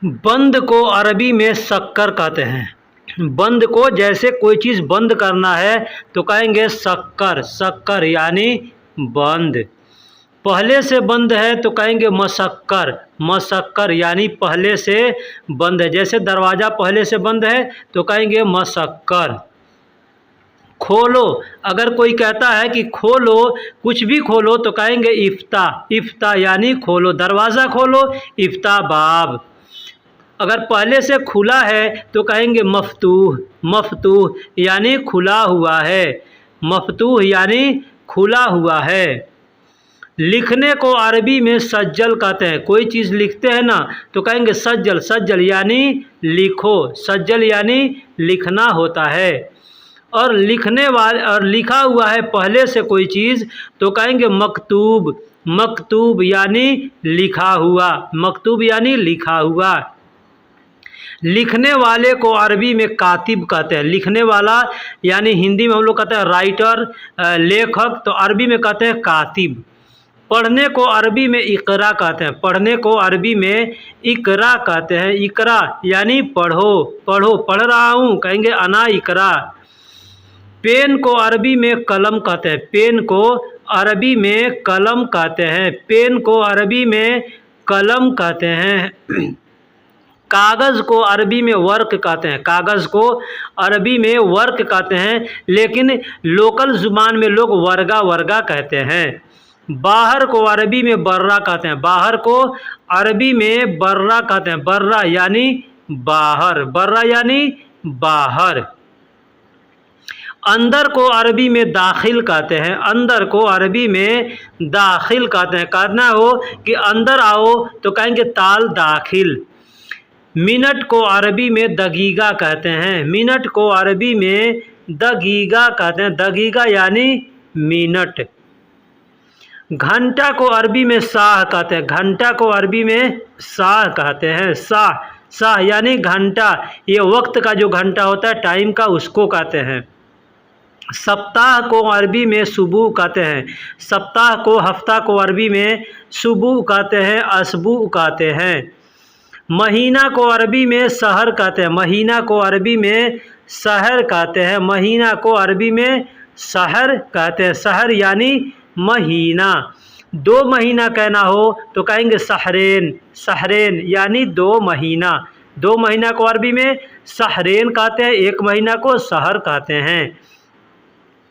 बंद को अरबी में शक्कर कहते हैं, बंद को, जैसे कोई चीज़ बंद करना है तो कहेंगे शक्कर, शक्कर यानी बंद। पहले से बंद है तो कहेंगे मशक्कर, मशक्कर यानी पहले से बंद है, जैसे दरवाज़ा पहले से बंद है तो कहेंगे मशक्कर। खोलो, अगर कोई कहता है कि खोलो, कुछ भी खोलो तो कहेंगे इफ्ता, इफ्ता यानी खोलो, दरवाज़ा खोलो, इफ्ता बाब। अगर पहले से खुला है तो कहेंगे मफतूह, मफतूह यानी खुला हुआ है, मफतूह यानी खुला हुआ है। लिखने को अरबी में सज्जल कहते हैं, कोई चीज़ लिखते हैं ना तो कहेंगे सज्जल, सज्जल यानी लिखो, सज्जल यानी लिखना होता है। और लिखने वाले, और लिखा हुआ है पहले से कोई चीज़ तो कहेंगे मकतूब, मकतूब यानी लिखा हुआ, मकतूब यानी लिखा हुआ। लिखने वाले को अरबी में कातिब कहते हैं, लिखने वाला यानी हिंदी में हम लोग कहते हैं राइटर, लेखक, तो अरबी में कहते हैं कातिब। पढ़ने को अरबी में इकरा कहते हैं, पढ़ने को अरबी में इकरा कहते हैं, इकरा यानी पढ़ो, पढ़ो, पढ़ रहा हूँ कहेंगे अना इकरा। पेन को अरबी में कलम कहते हैं, पेन को अरबी में कलम कहते हैं, पेन को अरबी में कलम कहते हैं। कागज़ को अरबी में वर्क कहते हैं, कागज़ को अरबी में वर्क कहते हैं, लेकिन लोकल ज़ुबान में लोग वर्गा, वर्गा कहते हैं। बाहर को अरबी में बर्रा कहते हैं, बाहर को अरबी में बर्रा कहते हैं, बर्रा यानी बाहर, बर्रा यानी बाहर। अंदर को अरबी में दाखिल कहते हैं, अंदर को अरबी में दाखिल कहते हैं, कहना हो कि अंदर आओ तो कहेंगे ताल दाखिल। मिनट को अरबी में दगीगा कहते हैं, मिनट को अरबी में दगीगा कहते हैं, दगीगा यानी मिनट। घंटा को अरबी में साह कहते हैं, घंटा को अरबी में साह कहते हैं, साह, साह यानी घंटा, ये वक्त का जो घंटा होता है टाइम का, उसको कहते हैं। सप्ताह को अरबी में सुबह कहते हैं, सप्ताह को, हफ्ता को अरबी में सुबह कहते हैं, असबू कहते हैं। महीना को अरबी में शहर कहते हैं, महीना को अरबी में शहर कहते हैं, महीना को अरबी में शहर कहते हैं, शहर यानी महीना। 2 महीना कहना हो तो कहेंगे शहरेन, शहरेन यानी 2 महीना, 2 महीना को अरबी में शहरेन कहते हैं, 1 महीना को शहर कहते हैं।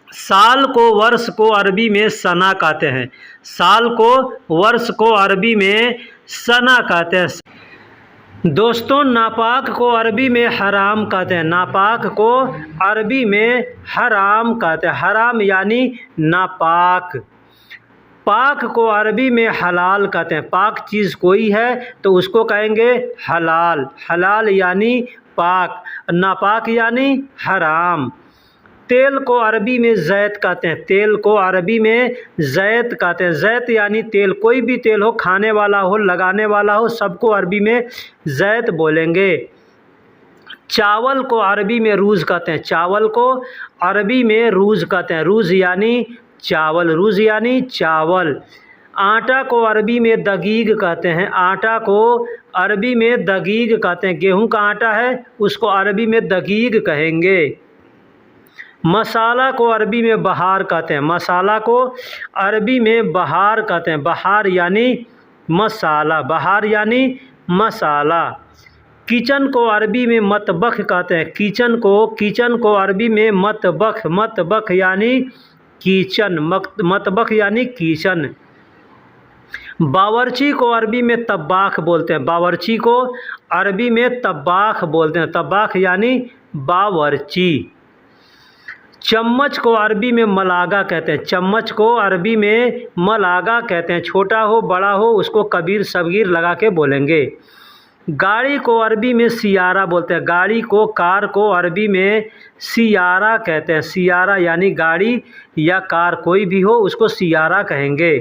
साल को, वर्ष को अरबी में सना कहते हैं, साल को, वर्ष को अरबी में सना कहते हैं। दोस्तों, नापाक को अरबी में हराम कहते हैं, नापाक को अरबी में हराम कहते हैं, हराम यानी नापाक। पाक को अरबी में हलाल कहते हैं, पाक चीज़ कोई है तो उसको कहेंगे हलाल, हलाल यानी पाक, नापाक यानी हराम। तेल को अरबी में ज़ैत कहते हैं, तेल को अरबी में ज़ैत कहते हैं, ज़ैत यानी तेल, कोई भी तेल हो, खाने वाला हो, लगाने वाला हो, सबको अरबी में ज़ैत बोलेंगे। चावल को अरबी में रूज़ कहते हैं, चावल को अरबी में रूज़ कहते हैं, रूज़ यानी चावल, रूज़ यानी चावल। आटा को अरबी में दगीग कहते हैं, आटा को अरबी में दगीग कहते हैं, गेहूं का आटा है उसको अरबी में दगीग कहेंगे। मसाला को अरबी में बहार कहते हैं, मसाला को अरबी में बहार कहते हैं, बहार यानी मसाला, बहार यानी मसाला। किचन को अरबी में मतबख कहते हैं, किचन को अरबी में मतबख, मतबख यानी किचन, मतबख यानी किचन। बावर्ची को अरबी में तब्बाख बोलते हैं, बावर्ची को अरबी में तब्बाख बोलते हैं, तब्बाख यानी बावर्ची। चम्मच को अरबी में मलागा कहते हैं, चम्मच को अरबी में मलागा कहते हैं, छोटा हो बड़ा हो उसको कबीर सगीर लगा के बोलेंगे। गाड़ी को अरबी में सियारा बोलते हैं, गाड़ी को कार को अरबी में सियारा कहते हैं, सियारा यानी गाड़ी या कार कोई भी हो उसको सियारा कहेंगे।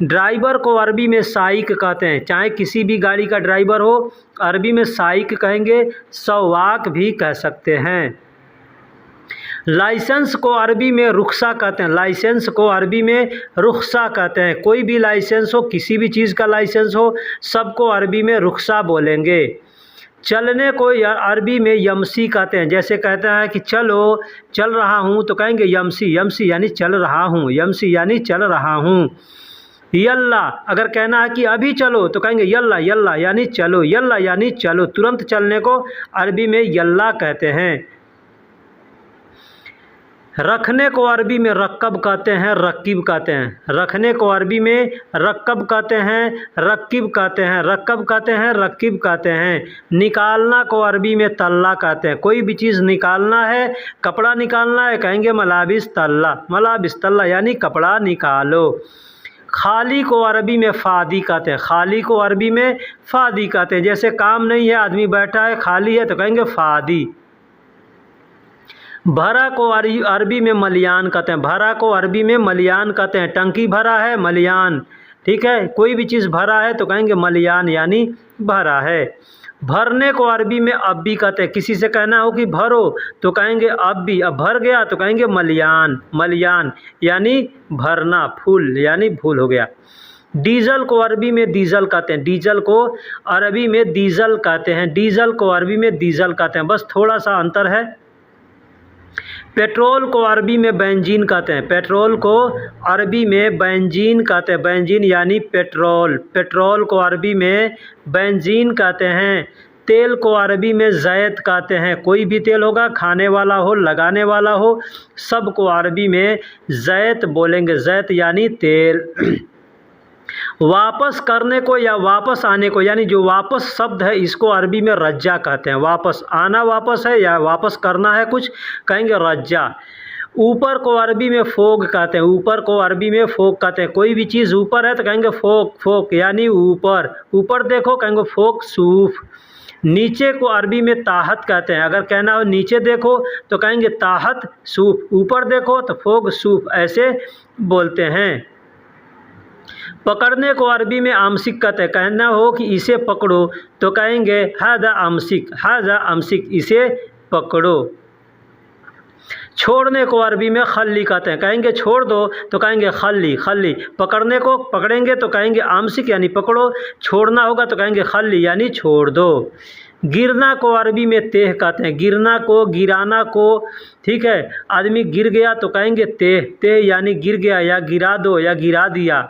ड्राइवर को अरबी में साइक कहते हैं, चाहे किसी भी गाड़ी का ड्राइवर हो अरबी में साइक कहेंगे, सवाक भी कह सकते हैं। लाइसेंस को अरबी में रुख्सा कहते हैं, लाइसेंस को अरबी में रुख्सा कहते हैं, कोई भी लाइसेंस हो किसी भी चीज़ का लाइसेंस हो सबको अरबी में रुख्सा बोलेंगे। चलने को अरबी में यमसी कहते हैं, जैसे कहते हैं कि चलो चल रहा हूँ तो कहेंगे यमसी, यमसी यानी चल रहा हूँ, यमसी यानी चल रहा हूँ। यल्ला अगर कहना है कि अभी चलो तो कहेंगे यल्ला, यल्ला यानी चलो, यल्ला यानी चलो, तुरंत चलने को अरबी में यल्ला कहते हैं। रखने को अरबी में रक्कब कहते हैं, रकीब कहते हैं, रखने को अरबी में रक्कब कहते हैं, रकीब कहते हैं, रक्कब कहते हैं, रकीब कहते हैं। निकालना को अरबी में तल्ला कहते हैं, कोई भी चीज़ निकालना है, कपड़ा निकालना है कहेंगे मलाबिस तल्ला, मलाबिस तल्ला यानी कपड़ा निकालो। खाली को अरबी में फ़ादी कहते हैं, खाली को अरबी में फ़ादी कहते हैं, जैसे काम नहीं है आदमी बैठा है खाली है तो कहेंगे फ़ादी। भरा को अरबी में मलियान कहते हैं, भरा को अरबी में मलियान कहते हैं, टंकी भरा है मलियान, ठीक है, कोई भी चीज़ भरा है तो कहेंगे मलियान यानी भरा है। भरने को अरबी में अब्बी कहते हैं, किसी से कहना हो कि भरो तो कहेंगे अब्बी, अब भर गया तो कहेंगे मलियान, मलियान यानी भरना, फूल यानी फूल हो गया। डीजल को अरबी में डीजल कहते हैं, डीजल को अरबी में डीजल कहते हैं, डीजल को अरबी में डीजल कहते हैं, बस थोड़ा सा अंतर है। पेट्रोल को अरबी में बेंजीन कहते हैं, पेट्रोल को अरबी में बेंजीन कहते हैं, बेंजीन यानी पेट्रोल, पेट्रोल को अरबी में बेंजीन कहते हैं। तेल को अरबी में ज़ैत कहते हैं, कोई भी तेल होगा खाने वाला हो लगाने वाला हो सब को अरबी में ज़ैत बोलेंगे, ज़ैत यानी तेल। वापस करने को या वापस आने को यानी जो वापस शब्द है इसको अरबी में रज्जा कहते हैं, वापस आना वापस है या वापस करना है कुछ कहेंगे रज्जा। ऊपर को अरबी में फोग कहते हैं, ऊपर को अरबी में फोग कहते हैं, कोई भी चीज़ ऊपर है तो कहेंगे फोक, फोक यानी ऊपर, ऊपर देखो कहेंगे फोक सूफ। नीचे को अरबी में ताहत कहते हैं, अगर कहना हो नीचे देखो तो कहेंगे ताहत सूफ, ऊपर देखो तो फोग सूफ, ऐसे बोलते हैं। पकड़ने को अरबी में आमसिक कहते हैं, कहना हो कि इसे पकड़ो तो कहेंगे हाजा आमसिक, हाजा आमसिक इसे पकड़ो। छोड़ने को अरबी में खल्ली कहते हैं, कहेंगे छोड़ दो तो कहेंगे खल्ली, खल्ली। पकड़ने को पकड़ेंगे तो कहेंगे आमसिक यानी पकड़ो, छोड़ना होगा तो कहेंगे खल्ली यानी छोड़ दो। गिरना को अरबी में तेह कहते हैं, गिरना को गिराना को, ठीक है, आदमी गिर गया तो कहेंगे तेह, तेह यानी गिर गया या गिरा दो या गिरा दिया।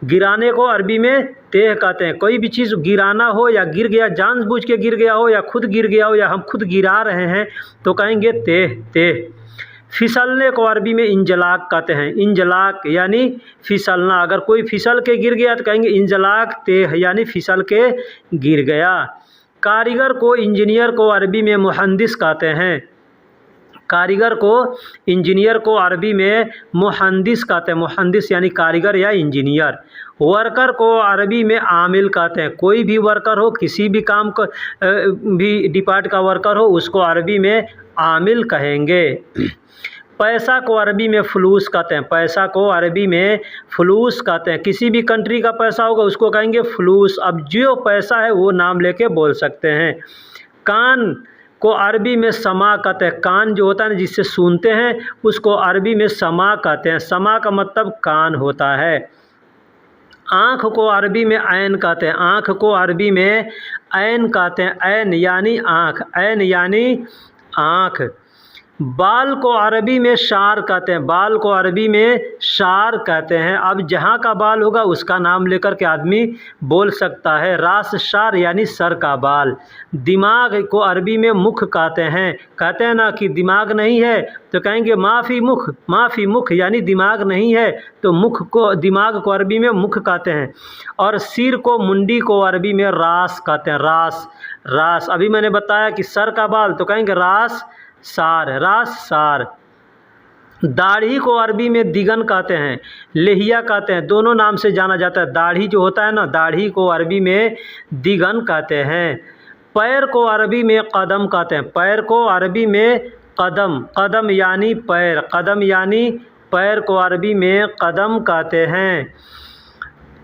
गिराने को अरबी में तेह कहते हैं, कोई भी चीज़ गिराना हो या गिर गया, जानबूझ के गिर गया हो या खुद गिर गया हो या हम खुद गिरा रहे हैं तो कहेंगे तेह, तेह। फिसलने को अरबी में इंजलाक कहते हैं, इंजलाक यानी फिसलना, अगर कोई फिसल के गिर गया तो कहेंगे इंजलाक तेह यानी फिसल के गिर गया। कारीगर को इंजीनियर को अरबी में मुहंदिस कहते हैं, कारीगर को इंजीनियर को अरबी में मुहंदिस कहते हैं, मुहंदिस यानी कारीगर या इंजीनियर। वर्कर को अरबी में आमिल कहते हैं, कोई भी वर्कर हो किसी भी काम को भी डिपार्ट का वर्कर हो उसको अरबी में आमिल कहेंगे। पैसा को अरबी में फलूस कहते हैं, पैसा को अरबी में फलूस कहते हैं, किसी भी कंट्री का पैसा होगा उसको कहेंगे फलूस, अब जो पैसा है वो नाम लेके बोल सकते हैं। कान को अरबी में समा कहते हैं, कान जो होता है जिससे सुनते हैं उसको अरबी में समा कहते हैं, समा का मतलब कान होता है। आँख को अरबी में ऐन कहते हैं, आँख को अरबी में ऐन कहते हैं, ऐन यानी आँख, ऐन यानी आँख। बाल को अरबी में शार कहते हैं, बाल को अरबी में शार कहते हैं। अब जहाँ का बाल होगा उसका नाम लेकर के आदमी बोल सकता है। रास शार यानी सर का बाल। दिमाग को अरबी में मुख कहते हैं ना कि दिमाग नहीं है तो कहेंगे माफ़ी मुख, माफ़ी मुख यानी दिमाग नहीं है, तो मुख को, दिमाग को अरबी में मुख कहते हैं। और सिर को, मुंडी को अरबी में रास कहते हैं, रास। रास अभी मैंने बताया कि सर का बाल तो कहेंगे रास सार, रास सार। दाढ़ी को अरबी में दिगन कहते हैं, लेहिया कहते हैं, दोनों नाम से जाना जाता है। दाढ़ी जो होता है ना, दाढ़ी को अरबी में दिगन कहते हैं। पैर को अरबी में कदम कहते हैं, पैर को अरबी में कदम, कदम यानी पैर, कदम यानी पैर को अरबी में कदम कहते हैं।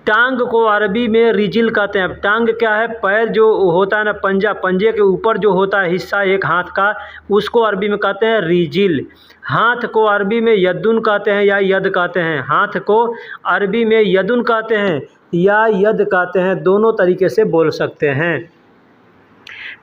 टांग को अरबी में रिजिल कहते हैं। टांग क्या है? पैर जो होता है ना, पंजा, पंजे के ऊपर जो होता है हिस्सा एक हाथ का, उसको अरबी में कहते हैं रिजिल। हाथ को अरबी में यदुन कहते हैं या यद कहते हैं, हाथ को अरबी में यदुन कहते हैं या यद कहते हैं, दोनों तरीके से बोल सकते हैं।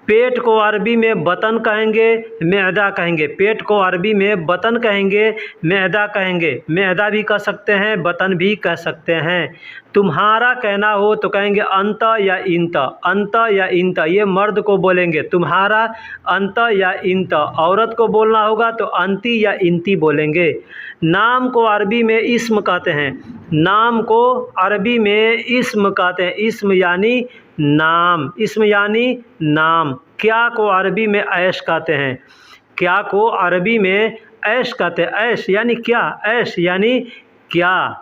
पेट को अरबी में बतन कहेंगे, मैदा कहेंगे। पेट को अरबी में बतन कहेंगे, मैदा कहेंगे। मैदा भी कह सकते हैं, बतन भी कह सकते हैं। तुम्हारा कहना हो तो कहेंगे अंत या इंत, अंत या इंत, ये मर्द को बोलेंगे तुम्हारा, अंत या इंत। औरत को बोलना होगा तो अंती या इंती बोलेंगे। नाम को अरबी में इस्म कहते हैं, नाम को अरबी में इस्म कहते हैं, इस्म यानी नाम, इस्म यानी नाम। क्या को अरबी में ऐश कहते हैं, क्या को अरबी में ऐश कहते हैं, ऐश यानी क्या, ऐश यानी क्या।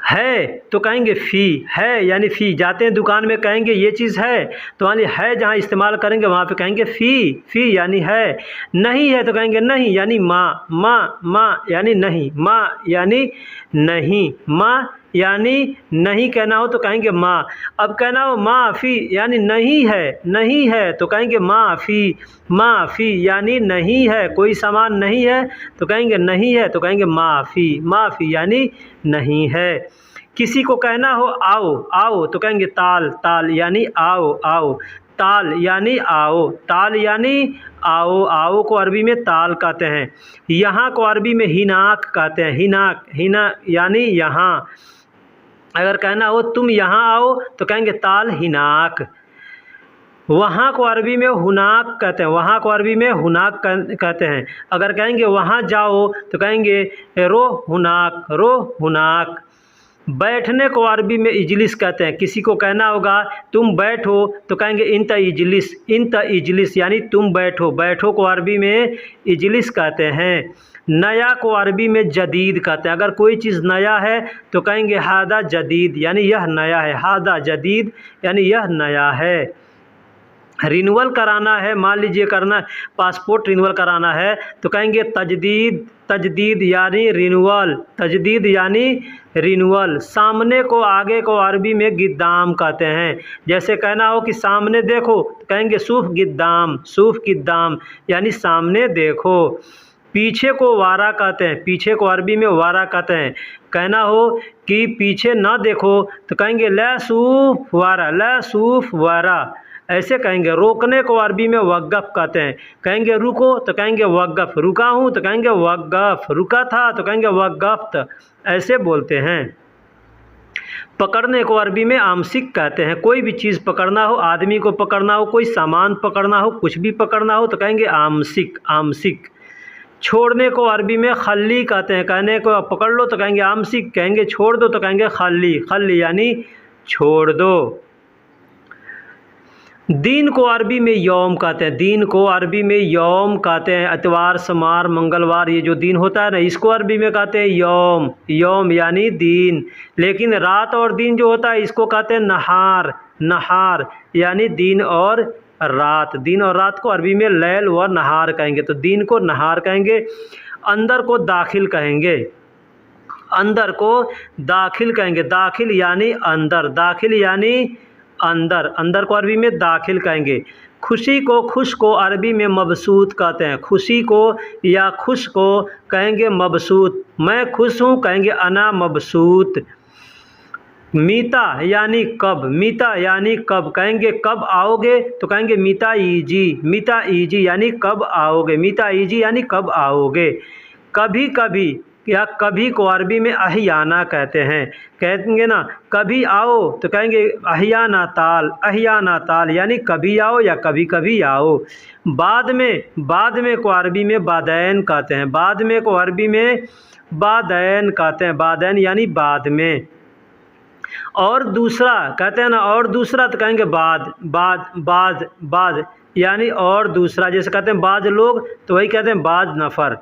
है तो कहेंगे फ़ी, है यानी फ़ी। जाते हैं दुकान में कहेंगे ये चीज़ है, तो यानी है जहाँ इस्तेमाल करेंगे वहाँ पे कहेंगे फ़ी, फ़ी यानी है। नहीं है तो कहेंगे नहीं यानी माँ, माँ, माँ यानी नहीं, माँ यानी नहीं, माँ यानी नहीं कहना हो तो कहेंगे माँ। अब कहना हो माफ़ी यानी नहीं है, नहीं है तो कहेंगे माफ़ी, माफ़ी यानी नहीं है, कोई सामान नहीं है तो कहेंगे नहीं है, तो कहेंगे माफ़ी, माफ़ी यानी नहीं है। किसी को कहना हो आओ, आओ तो कहेंगे ताल, ताल यानी आओ, आओ, ताल यानी आओ, ताल यानी आओ। आओ को अरबी में ताल कहते हैं। यहाँ को अरबी में हिनाक कहते हैं, हिनाक, हिना यानी यहाँ। अगर कहना हो तुम यहाँ आओ तो कहेंगे ताल हिनाक। वहाँ को अरबी में हुनाक कहते हैं, वहाँ को अरबी में हुनाक कहते हैं। अगर कहेंगे वहाँ जाओ तो कहेंगे रो हुनाक, रो हुनाक। बैठने को अरबी में इजलिस कहते हैं। किसी को कहना होगा तुम बैठो तो कहेंगे इंत इजलिस, इंत इजलिस यानी तुम बैठो। बैठो को अरबी में इजलिस कहते हैं। नया को अरबी में जदीद कहते हैं। अगर कोई चीज़ नया है तो कहेंगे हादा जदीद यानी यह नया है, हादा जदीद यानी यह नया है। रिन्यूअल कराना है, मान लीजिए करना पासपोर्ट रिन्यूअल कराना है तो कहेंगे तजदीद, तजदीद यानी रिन्यूअल, तजदीद यानी रिन्यूअल। सामने को, आगे को अरबी में गिद्दाम कहते हैं। जैसे कहना हो कि सामने देखो तो कहेंगे सूफ गिद्दाम, सूफ गिद्दाम यानी सामने देखो। पीछे को वारा कहते हैं, पीछे को अरबी में वारा कहते हैं। कहना हो कि पीछे ना देखो तो कहेंगे ला सूफ वारा, ला सूफ वारा ऐसे कहेंगे। रोकने को अरबी में वक़्फ़ कहते हैं। कहेंगे रुको तो कहेंगे वक़्फ़, रुका हूँ तो कहेंगे वक़्फ़, रुका था तो कहेंगे वक़्फ़त, ऐसे बोलते हैं। पकड़ने को अरबी में आमसिक कहते हैं। कोई भी चीज़ पकड़ना हो, आदमी को पकड़ना हो, कोई सामान पकड़ना हो, कुछ भी पकड़ना हो तो कहेंगे आमसिक, आमसिक। छोड़ने को अरबी में खल्ली कहते हैं। कहने को पकड़ लो तो कहेंगे आमसिक, कहेंगे छोड़ दो तो कहेंगे खल्ली, खल्ली यानी छोड़ दो। दिन को अरबी में यौम कहते हैं, दीन को अरबी में यौम कहते हैं। इतवार, सोमवार, मंगलवार ये जो दिन होता है ना, इसको अरबी में कहते हैं यौम, यौम यानी दिन। लेकिन रात और दिन जो होता है इसको कहते हैं नहार, नहार यानी दिन और रात। दिन और रात को अरबी में लैल व नहार कहेंगे, तो दिन को नहार कहेंगे। अंदर को दाखिल कहेंगे, अंदर को दाखिल कहेंगे, दाखिल यानी अंदर, दाखिल यानी अंदर, अंदर को अरबी में दाखिल कहेंगे। खुशी को, खुश को अरबी में मबसूत कहते हैं। खुशी को या खुश को कहेंगे मबसूत। मैं खुश हूँ कहेंगे अना मबसूत। मीता यानी कब, मीता यानी कब, कहेंगे कब आओगे तो कहेंगे मीता ईजी, मीता ईजी यानी कब आओगे, मीता ईजी यानी कब आओगे। कभी कभी या कभी को अरबी में अहियाना कहते हैं, कहेंगे ना कभी आओ तो कहेंगे अहियाना ताल, अहियाना ताल यानी कभी आओ या कभी कभी आओ। बाद में को अरबी में बादैन कहते हैं, बाद में को अरबी में बादैन कहते हैं, बादैन यानी बाद में। और दूसरा कहते हैं ना, और दूसरा तो कहेंगे बाद, बाद बाद बाद यानी और दूसरा, जैसे कहते हैं बाज लोग तो वही कहते हैं बाज नफ़र।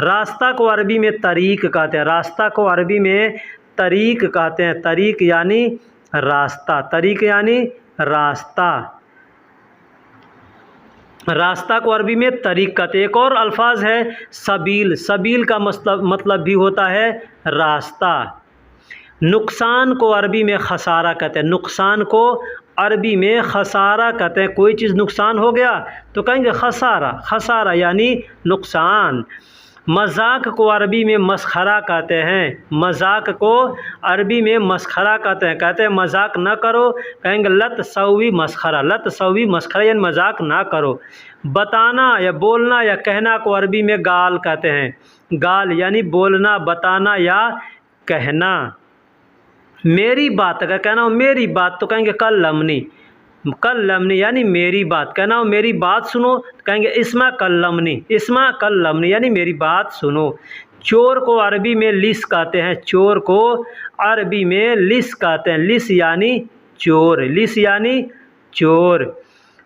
रास्ता को अरबी में तरीक कहते हैं, रास्ता को अरबी में तरीक कहते हैं, तरीक यानी रास्ता, तरीक यानी रास्ता, रास्ता को अरबी में तरीक कहते हैं। एक और अल्फाज है सबील, सबील का मतलब भी होता है रास्ता। नुकसान को अरबी में खसारा कहते हैं, नुकसान को अरबी में खसारा कहते हैं। कोई चीज़ नुकसान हो गया तो कहेंगे खसारा, खसारा यानी नुकसान। मजाक को अरबी में मस्खरा कहते हैं, मजाक को अरबी में मस्खरा कहते हैं मजाक न करो, कहेंगे लत सवी मस्खरा, लत सवी मस्खरा यानी मजाक ना करो। बताना या बोलना या कहना को अरबी में गाल कहते हैं, गाल यानी बोलना, बताना या कहना। मेरी बात अगर कहना हो मेरी बात तो कहेंगे कल लमनी, कल लमनी यानी मेरी बात, कहना हो मेरी बात सुनो तो कहेंगे इस्मा कल लमनी, इस्मा कल लमनी यानी मेरी बात सुनो। चोर को अरबी में लिस कहते हैं, चोर को अरबी में लिस कहते हैं, लिस यानी चोर, लिस यानी चोर।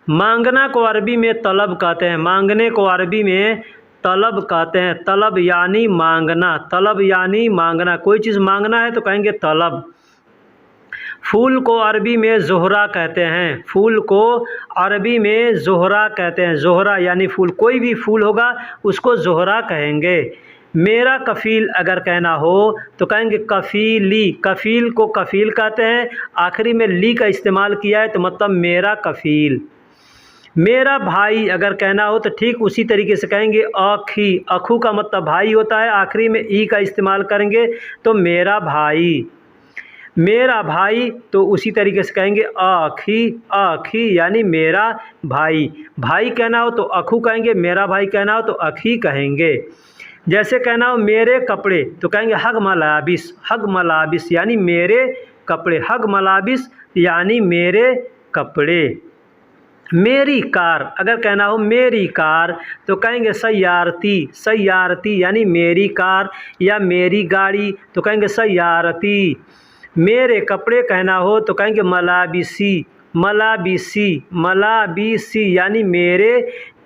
मांगना को अरबी में तलब कहते हैं, मांगने को अरबी में तलब कहते हैं, तलब यानी मांगना, तलब यानी मांगना, कोई चीज़ मांगना है तो कहेंगे तलब। फूल को अरबी में ज़ोहरा कहते हैं, फूल को अरबी में ज़ोहरा कहते हैं, ज़ोहरा यानी फूल, कोई भी फूल होगा उसको ज़ोहरा कहेंगे। मेरा कफ़ील अगर कहना हो तो कहेंगे कफ़ीली, कफ़ील को कफ़ील कहते हैं, आखिरी में ली का इस्तेमाल किया है तो मतलब मेरा कफ़ील। मेरा भाई अगर कहना हो तो ठीक उसी तरीके से कहेंगे अखी, अखू का मतलब भाई होता है, आखिरी में ई का इस्तेमाल करेंगे तो मेरा भाई। मेरा भाई तो उसी तरीके से कहेंगे आखी, आखी यानी मेरा भाई। भाई कहना हो तो अखू कहेंगे, मेरा भाई कहना हो तो अखी कहेंगे। जैसे कहना हो मेरे कपड़े तो कहेंगे हग मलाबिस, हग मलाबिस यानी मेरे कपड़े, हग मलाबिस यानी मेरे कपड़े। मेरी कार अगर कहना हो मेरी कार तो कहेंगे सयारती, सयारती यानी मेरी कार या मेरी गाड़ी तो कहेंगे सयारती। मेरे कपड़े कहना हो तो कहेंगे मलाबिसी, मलाबिसी, मलाबिसी यानी मेरे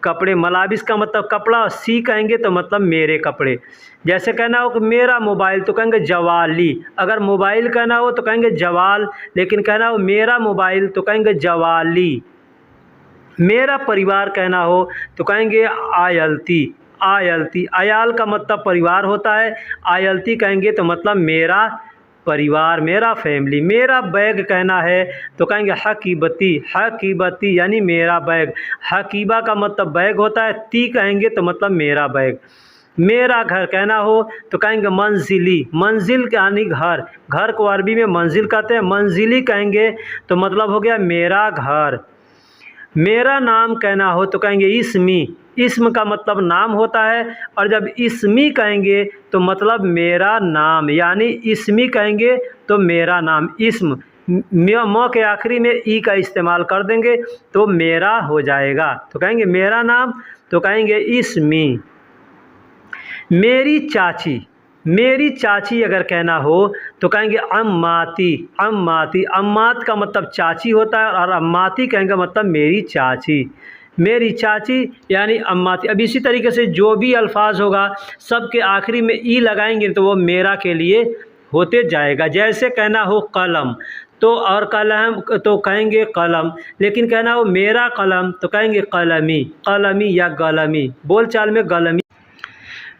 कपड़े, मलाबिस का मतलब कपड़ा, सी कहेंगे तो मतलब मेरे कपड़े। जैसे कहना हो कि मेरा मोबाइल तो कहेंगे जवाली, अगर मोबाइल कहना हो तो कहेंगे जवाल, लेकिन कहना हो मेरा मोबाइल तो कहेंगे जवाली। मेरा परिवार कहना हो तो कहेंगे आयलती, आयलती, अयाल का मतलब परिवार होता है, आयलती कहेंगे तो मतलब मेरा परिवार, मेरा फैमिली। मेरा बैग कहना है तो कहेंगे हकीबती, हकीबती यानी मेरा बैग, हकीबा का मतलब बैग होता है, ती कहेंगे तो मतलब मेरा बैग। मेरा घर कहना हो तो कहेंगे मंजिली, मंजिल यानी घर, घर को अरबी में मंजिल कहते हैं, मंजिली कहेंगे तो मतलब हो गया मेरा घर। मेरा नाम कहना हो तो कहेंगे इस्मी, इस्म का मतलब नाम होता है, और जब इस्मी कहेंगे तो मतलब मेरा नाम, यानी इस्मी कहेंगे तो मेरा नाम, इस्म म के आखिरी में ई का इस्तेमाल कर देंगे तो मेरा हो जाएगा, तो कहेंगे मेरा नाम तो कहेंगे इस्मी। मेरी चाची, मेरी चाची अगर कहना हो तो कहेंगे अम्माती, अम्माती, अम्मात का मतलब चाची होता है और अम्माती कहेंगे मतलब मेरी चाची, मेरी चाची यानी अम्माती। अब इसी तरीके से जो भी अल्फाज होगा सब के आखिरी में ई लगाएंगे तो वो मेरा के लिए होते जाएगा। जैसे कहना हो कलम तो और कलम तो कहेंगे कलम, लेकिन कहना हो मेरा कलम तो कहेंगे कलमी, कलमी या गलमी, बोलचाल में गलमी।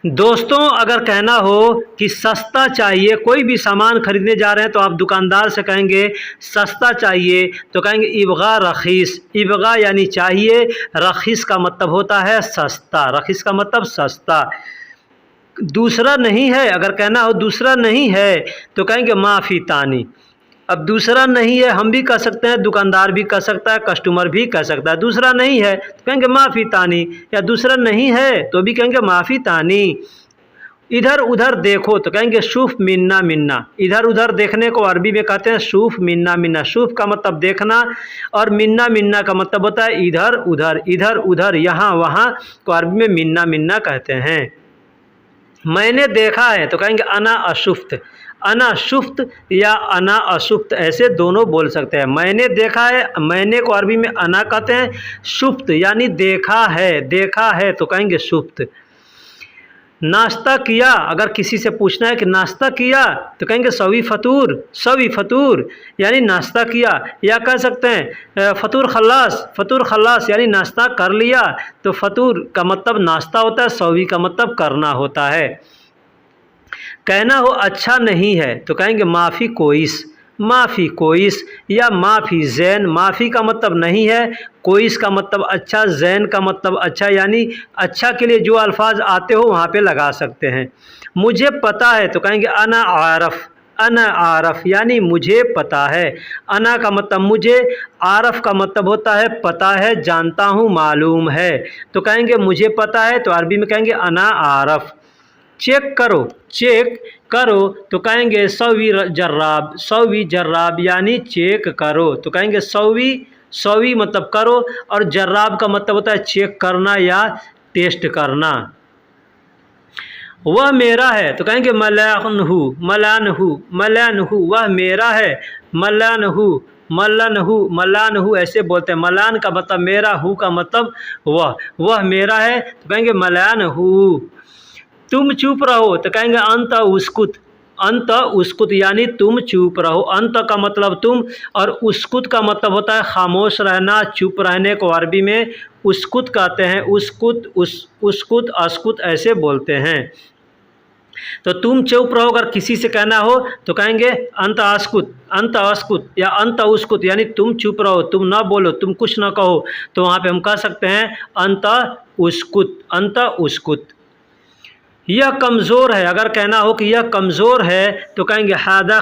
दोस्तों अगर कहना हो कि सस्ता चाहिए, कोई भी सामान खरीदने जा रहे हैं तो आप दुकानदार से कहेंगे सस्ता चाहिए तो कहेंगे इबगा रखीस, इबगा यानी चाहिए, रखीस का मतलब होता है सस्ता, रखीस का मतलब सस्ता। दूसरा नहीं है अगर कहना हो दूसरा नहीं है तो कहेंगे माफ़ी तानी, अब दूसरा नहीं है हम भी कह सकते हैं, दुकानदार भी कह सकता है, कस्टमर भी कह सकता है। दूसरा नहीं है तो कहेंगे माफ़ी तानी, या दूसरा नहीं है तो भी कहेंगे माफ़ी तानी। इधर उधर देखो तो कहेंगे शुफ मिन्ना मिन्ना। इधर उधर देखने को अरबी में कहते हैं शुफ मिन्ना मिन्ना। शुफ का मतलब देखना और मिन्ना मिन्ना का मतलब होता है इधर उधर यहाँ वहाँ, तो अरबी में मिन्ना मिन्ना कहते हैं। मैंने देखा है तो कहेंगे अना अशुफ्त। अना शुफ्त या अना अशुफ्त ऐसे दोनों बोल सकते हैं। मैंने देखा है, मैंने को अरबी में अना कहते हैं। शुफ्त यानी देखा है तो कहेंगे शुफ्त। नाश्ता किया, अगर किसी से पूछना है कि नाश्ता किया तो कहेंगे सवी फतूर यानी नाश्ता किया। या कह सकते हैं फतूर खल्लास यानी नाश्ता कर लिया। तो फतूर का मतलब नाश्ता होता है, सवी का मतलब करना होता है। कहना हो अच्छा नहीं है तो कहेंगे माफ़ी कोइस या माफ़ी जैन। माफ़ी का मतलब नहीं है, कोइस का मतलब अच्छा, जैन का मतलब अच्छा, यानी अच्छा के लिए जो अल्फाज आते हो वहाँ पे लगा सकते हैं। मुझे पता है तो कहेंगे अना आरफ यानी मुझे पता है। अना का मतलब मुझे, आरफ का मतलब होता है पता है, जानता हूँ, मालूम है। तो कहेंगे मुझे पता है तो अरबी में कहेंगे अना आरफ। चेक करो तो कहेंगे सवी जर्राब यानी चेक करो। तो कहेंगे सवी मतलब करो और जर्राब का मतलब होता है चेक करना या टेस्ट करना। वह मेरा है तो कहेंगे मलानहू वह मेरा है। मलानहू ऐसे बोलते हैं। मलान का मतलब मेरा, हु का मतलब वह मेरा है तो कहेंगे मलानहू। तुम चुप रहो तो कहेंगे अंत उसकुत यानी तुम चुप रहो। अंत का मतलब तुम और उसकुत का मतलब होता है खामोश रहना, चुप रहने को अरबी में उसकुत कहते हैं। उसकुत अस्कुत ऐसे बोलते हैं। तो तुम चुप रहो अगर किसी से कहना हो तो कहेंगे अंत अस्कुत या अंत उसकुत यानी तुम चुप रहो, तुम ना बोलो, तुम कुछ ना कहो। तो वहाँ पे हम कह सकते हैं अंत उसकुत। यह कमज़ोर है, अगर कहना हो कि यह कमज़ोर है तो कहेंगे हादा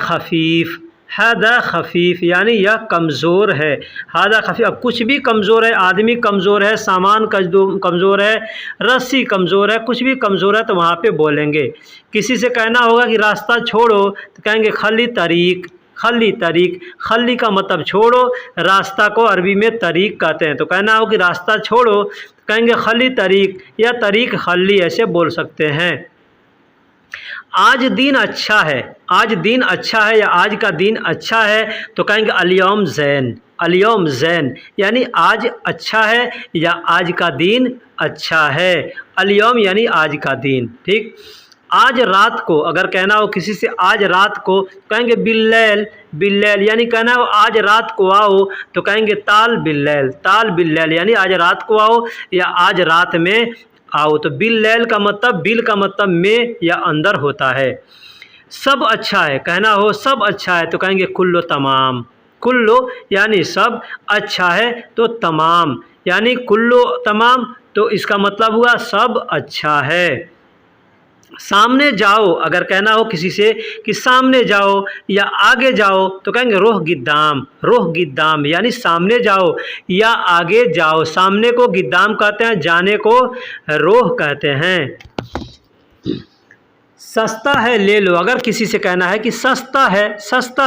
खफीफ यानी यह कमज़ोर है। हादा खफीफ, अब कुछ भी कमज़ोर है, आदमी कमज़ोर है, सामान कमज़ोर है, रस्सी कमज़ोर है, कुछ भी कमज़ोर है तो वहाँ पे बोलेंगे। किसी से कहना होगा कि रास्ता छोड़ो तो कहेंगे खली का मतलब छोड़ो, रास्ता को अरबी में तरीक कहते हैं। तो कहना हो कि रास्ता छोड़ो कहेंगे खली तरीक या तरीक खली ऐसे बोल सकते हैं। आज दिन अच्छा है या आज का दिन अच्छा है तो कहेंगे अलियम ज़ैन यानी आज अच्छा है या आज का दिन अच्छा है। अलियम यानी आज का दिन, ठीक। आज रात को, अगर कहना हो किसी से आज रात को कहेंगे बिल्लैल यानी कहना हो आज रात को आओ तो कहेंगे ताल बिल्लैल यानी आज रात को आओ या आज रात में आओ। तो बिल का मतलब में या अंदर होता है। सब अच्छा है, कहना हो सब अच्छा है तो कहेंगे कुल्लो यानी सब, अच्छा है तो तमाम यानी कुल्लो तमाम, तो इसका मतलब हुआ सब अच्छा है। सामने जाओ, अगर कहना हो किसी से कि सामने जाओ या आगे जाओ तो कहेंगे रोह गिद्दाम यानी सामने जाओ या आगे जाओ। सामने को गिद्दाम कहते हैं, जाने को रोह कहते हैं। सस्ता है ले लो, अगर किसी से कहना है कि सस्ता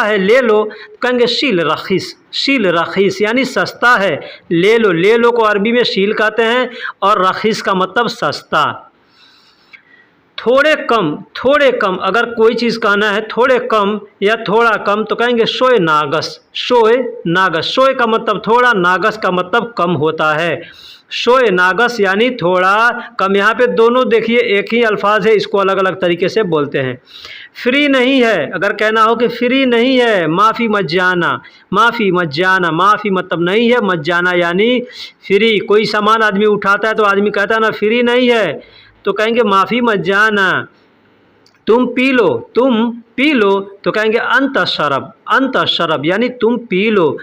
है ले लो तो कहेंगे शील रखीस यानी सस्ता है, ले लो को अरबी में शील कहते हैं और रखीस का मतलब सस्ता। थोड़े कम, अगर कोई चीज़ कहना है थोड़े कम या थोड़ा कम तो कहेंगे शोए नागस। शोए का मतलब थोड़ा, नागस का मतलब कम होता है। शोए नागस यानी थोड़ा कम। यहाँ पे दोनों देखिए एक ही अल्फाज है, इसको अलग अलग तरीके से बोलते हैं। फ्री नहीं है, अगर कहना हो कि फ्री नहीं है, माफ़ी मज्जाना, माफ़ी मतलब नहीं है, मज्जाना यानी फ्री। कोई सामान आदमी उठाता है तो आदमी कहता है ना फ्री नहीं है तो कहेंगे माफ़ी मज्जाना। तुम पी लो तो कहेंगे अंत शरब यानी तुम पी लो।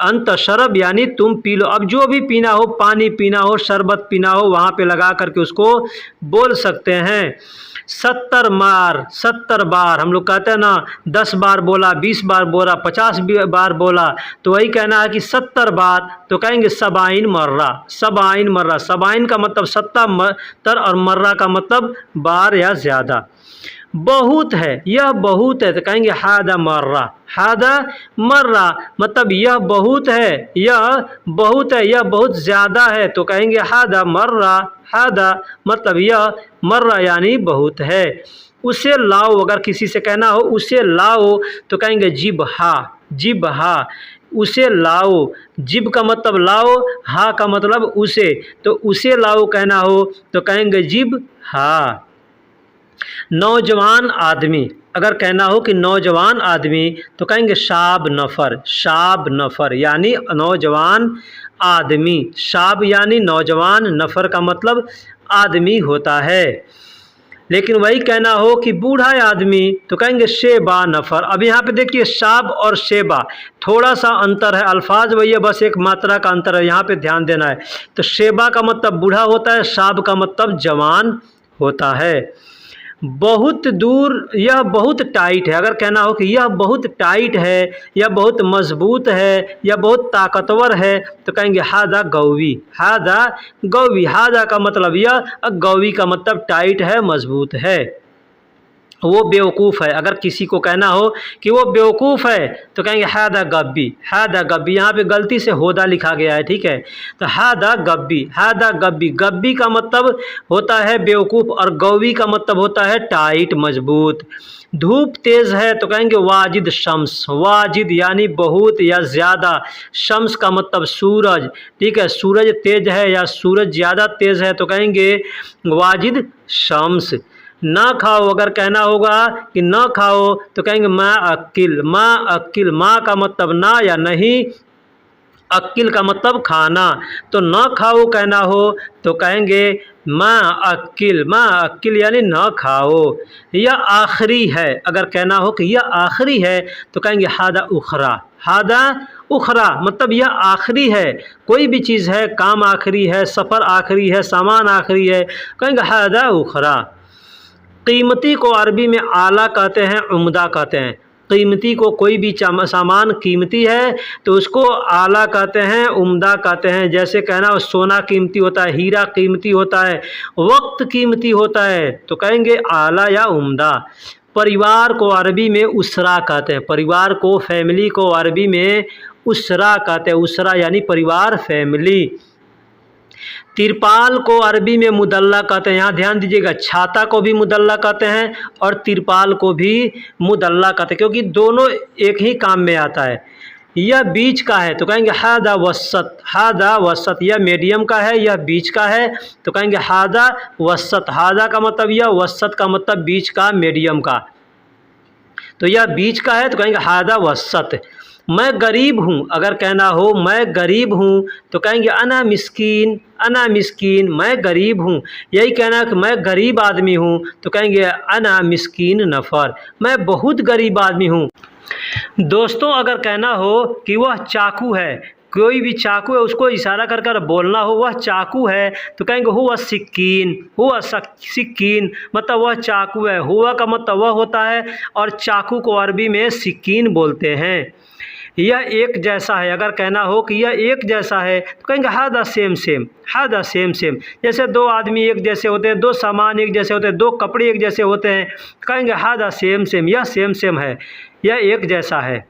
अंत शरब यानी तुम पी लो। अब जो भी पीना हो, पानी पीना हो, शरबत पीना हो, वहाँ पे लगा करके उसको बोल सकते हैं। 70 बार हम लोग कहते हैं ना, 10 बार बोला, 20 बार बोला, 50 बार बोला, तो वही कहना है कि 70 बार, तो कहेंगे सबाइन मर्रा। सबाइन मर्रा, सबाइन का मतलब 70 और मर्रा का मतलब बार या ज़्यादा। बहुत है, यह बहुत है, तो कहेंगे हादा मर्रा। हादा मर्रा मतलब यह बहुत है, यह बहुत है, यह बहुत ज़्यादा है, तो कहेंगे हादा मर्रा। हादा मतलब यह, मर्रा यानी बहुत है। उसे लाओ, अगर किसी से कहना हो उसे लाओ, तो कहेंगे जिब हा। जिब हा, उसे लाओ। जिब का मतलब लाओ, हा का मतलब उसे, तो उसे लाओ कहना हो तो कहेंगे जिब हा। नौजवान आदमी, अगर कहना हो कि नौजवान आदमी, तो कहेंगे शाब नफ़र। शाब नफ़र यानी नौजवान आदमी। शाब यानी नौजवान, नफ़र का मतलब आदमी होता है। लेकिन वही कहना हो कि बूढ़ा आदमी, तो कहेंगे शेबा नफ़र। अब यहाँ पे देखिए शाब और शेबा थोड़ा सा अंतर है, अल्फाज वही है, बस एक मात्रा का अंतर है, यहाँ पे ध्यान देना है। तो शेबा का मतलब बूढ़ा होता है, शाब का मतलब जवान होता है। बहुत दूर, यह बहुत टाइट है, अगर कहना हो कि यह बहुत टाइट है, यह बहुत मजबूत है, यह बहुत ताकतवर है, तो कहेंगे हादा गौवी। हादा गौवी, हादा का मतलब यह, गौवी का मतलब टाइट है, मजबूत है। वो बेवकूफ़ है, अगर किसी को कहना हो कि वो बेवकूफ़ है, तो कहेंगे हादा गब्बी। हादा गब्बी, यहाँ पे गलती से होदा लिखा गया है, ठीक है, तो हादा गब्बी। हादा गब्बी, गब्बी का मतलब होता है बेवकूफ़ और गौवी का मतलब होता है टाइट, मजबूत। धूप तेज़ है, तो कहेंगे वाजिद शम्स। वाजिद यानी बहुत या ज़्यादा, शम्स का मतलब सूरज, ठीक है, सूरज तेज़ है या सूरज ज़्यादा तेज़ है, तो कहेंगे वाजिद शम्स। ना खाओ, अगर कहना होगा कि ना खाओ, तो कहेंगे मा अक्किल। मा अक्किल, माँ का मतलब ना या नहीं, अक्किल का मतलब खाना, तो ना खाओ कहना हो तो कहेंगे माँ अक्किल। माँ अक्किल यानी ना खाओ। यह आखिरी है, अगर कहना हो कि यह आखिरी है, तो कहेंगे हादा उखरा। हादा उखरा मतलब यह आखिरी है, कोई भी चीज़ है, काम आखिरी है, सफ़र आखिरी है, सामान आखिरी है, कहेंगे हादा उखरा। कीमती को अरबी में आला कहते हैं, उम्दा कहते हैं। कीमती को, कोई भी सामान कीमती है तो उसको आला कहते हैं, उम्दा कहते हैं। जैसे कहना हो सोना कीमती होता है, हीरा कीमती होता है, वक्त कीमती होता है, तो कहेंगे आला या उम्दा। परिवार को अरबी में उसरा कहते हैं। परिवार को, फैमिली को अरबी में उसरा कहते हैं। उसरा यानी परिवार, फैमिली। तिरपाल को अरबी में मुदल्ला कहते हैं। यहाँ ध्यान दीजिएगा, छाता को भी मुदल्ला कहते हैं और तिरपाल को भी मुदल्ला कहते हैं, क्योंकि दोनों एक ही काम में आता है। यह बीच का है, तो कहेंगे हादा वसत। हादा वसत, यह मीडियम का है, यह बीच का है, तो कहेंगे हादा वसत। हादा का मतलब यह, वसत का मतलब बीच का, मीडियम का, तो यह बीच का है, तो कहेंगे हादा वसत। मैं गरीब हूँ, अगर कहना हो मैं गरीब हूँ, तो कहेंगे अना मिस्कीन। अना मिस्कीन, मैं गरीब हूँ। यही कहना है कि मैं गरीब आदमी हूँ, तो कहेंगे अना मिस्कीन नफ़र, मैं बहुत गरीब आदमी हूँ। दोस्तों, अगर कहना हो कि वह चाकू है, कोई भी चाकू है, उसको इशारा कर कर बोलना हो वह चाकू है, तो कहेंगे हुआ सिक्कीन। हुआ सिक्कीन मतलब वह चाकू है। हुआ का मतलब वह होता है, और चाकू को अरबी में सिक्कीन बोलते हैं। यह एक जैसा है, अगर कहना हो कि यह एक जैसा है, तो कहेंगे हादा सेम सेम। हादा सेम सेम, जैसे दो आदमी एक जैसे होते हैं, दो सामान एक जैसे होते हैं, दो कपड़े एक जैसे होते हैं, कहेंगे हादा सेम सेम, यह सेम सेम है, यह एक जैसा है।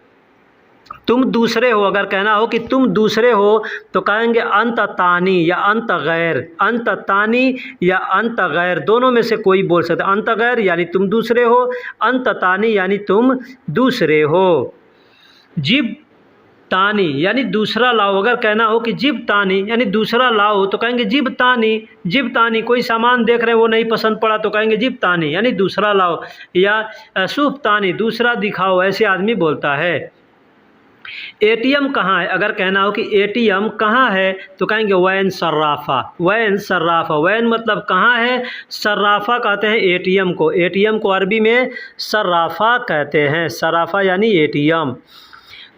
तुम दूसरे हो, अगर कहना हो कि तुम दूसरे हो, तो कहेंगे अंत तानी या अंत गैर। अंत तानी या अंत गैर, दोनों में से कोई बोल सकते। अंत गैर यानी तुम दूसरे हो, अंत तानी यानी तुम दूसरे हो। जिब तानी यानी दूसरा लाओ, अगर कहना हो कि जिब तानी यानी दूसरा लाओ, तो कहेंगे जिब तानी। जिब तानी, कोई सामान देख रहे हैं वो नहीं पसंद पड़ा, तो कहेंगे जिब तानी यानी दूसरा लाओ, या सूफ तानी, दूसरा दिखाओ, ऐसे आदमी बोलता है। एटीएम कहाँ है, अगर कहना हो कि एटीएम कहाँ है, तो कहेंगे वैन सर्राफा। वैन सर्राफा, वैन मतलब कहाँ है, सर्राफा कहते हैं एटीएम को। एटीएम को अरबी में सर्राफा कहते हैं। सर्राफा यानी एटीएम।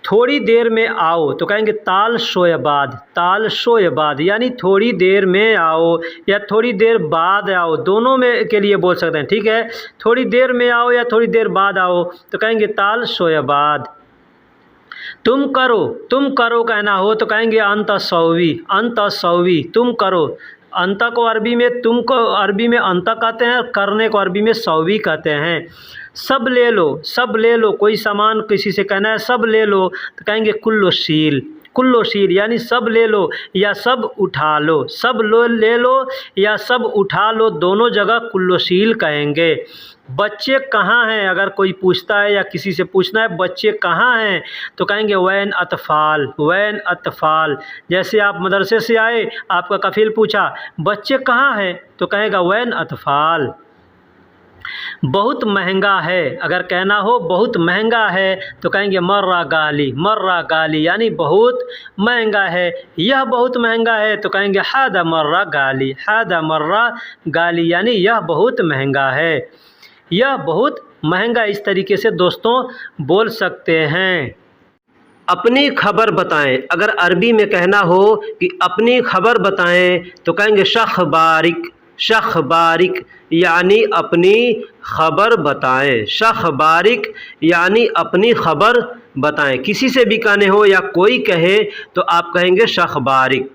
थोड़ी देर में आओ तो कहेंगे ताल शोए बाद, ताल शोए बाद यानी थोड़ी देर में आओ या थोड़ी देर बाद आओ, दोनों में के लिए बोल सकते हैं, ठीक है। थोड़ी देर में आओ या थोड़ी देर बाद आओ तो कहेंगे ताल शोए बाद। तुम करो कहना हो तो कहेंगे अंत सौवी, अंत सौवी, तुम करो। अंत को अरबी में, तुम को अरबी में अंत कहते हैं, करने को अरबी में सौवी कहते हैं। सब ले लो, सब ले लो, कोई सामान किसी से कहना है सब ले लो तो कहेंगे कुल्लो शील, कुल्लो शील यानी सब ले लो या सब उठा लो, सब लो ले लो या सब उठा लो, दोनों जगह कुल्लो शील कहेंगे। बच्चे कहाँ हैं, अगर कोई पूछता है या किसी से पूछना है बच्चे कहाँ हैं तो कहेंगे वैन अतफ़ाल, वैन अतफ़ाल। जैसे आप मदरसे से आए, आपका कफ़ील पूछा बच्चे कहाँ हैं तो कहेगा वैन अतफ़ाल। बहुत महंगा है, अगर कहना हो बहुत महंगा है तो कहेंगे मर्रा गाली, मर्रा गाली यानी बहुत महंगा है। यह बहुत महंगा है तो कहेंगे हादा मर्रा गाली, हादा मर्रा गाली यानी यह बहुत महंगा है, यह बहुत महंगा। इस तरीके से दोस्तों बोल सकते हैं। अपनी खबर बताएं, अगर अरबी में कहना हो कि अपनी खबर बताएं तो कहेंगे शख़बारिक, शख़बारिक यानी अपनी खबर बताएं, शख़बारिक यानी अपनी खबर बताएं। किसी से भी कहने हो या कोई कहे तो आप कहेंगे शख़बारिक।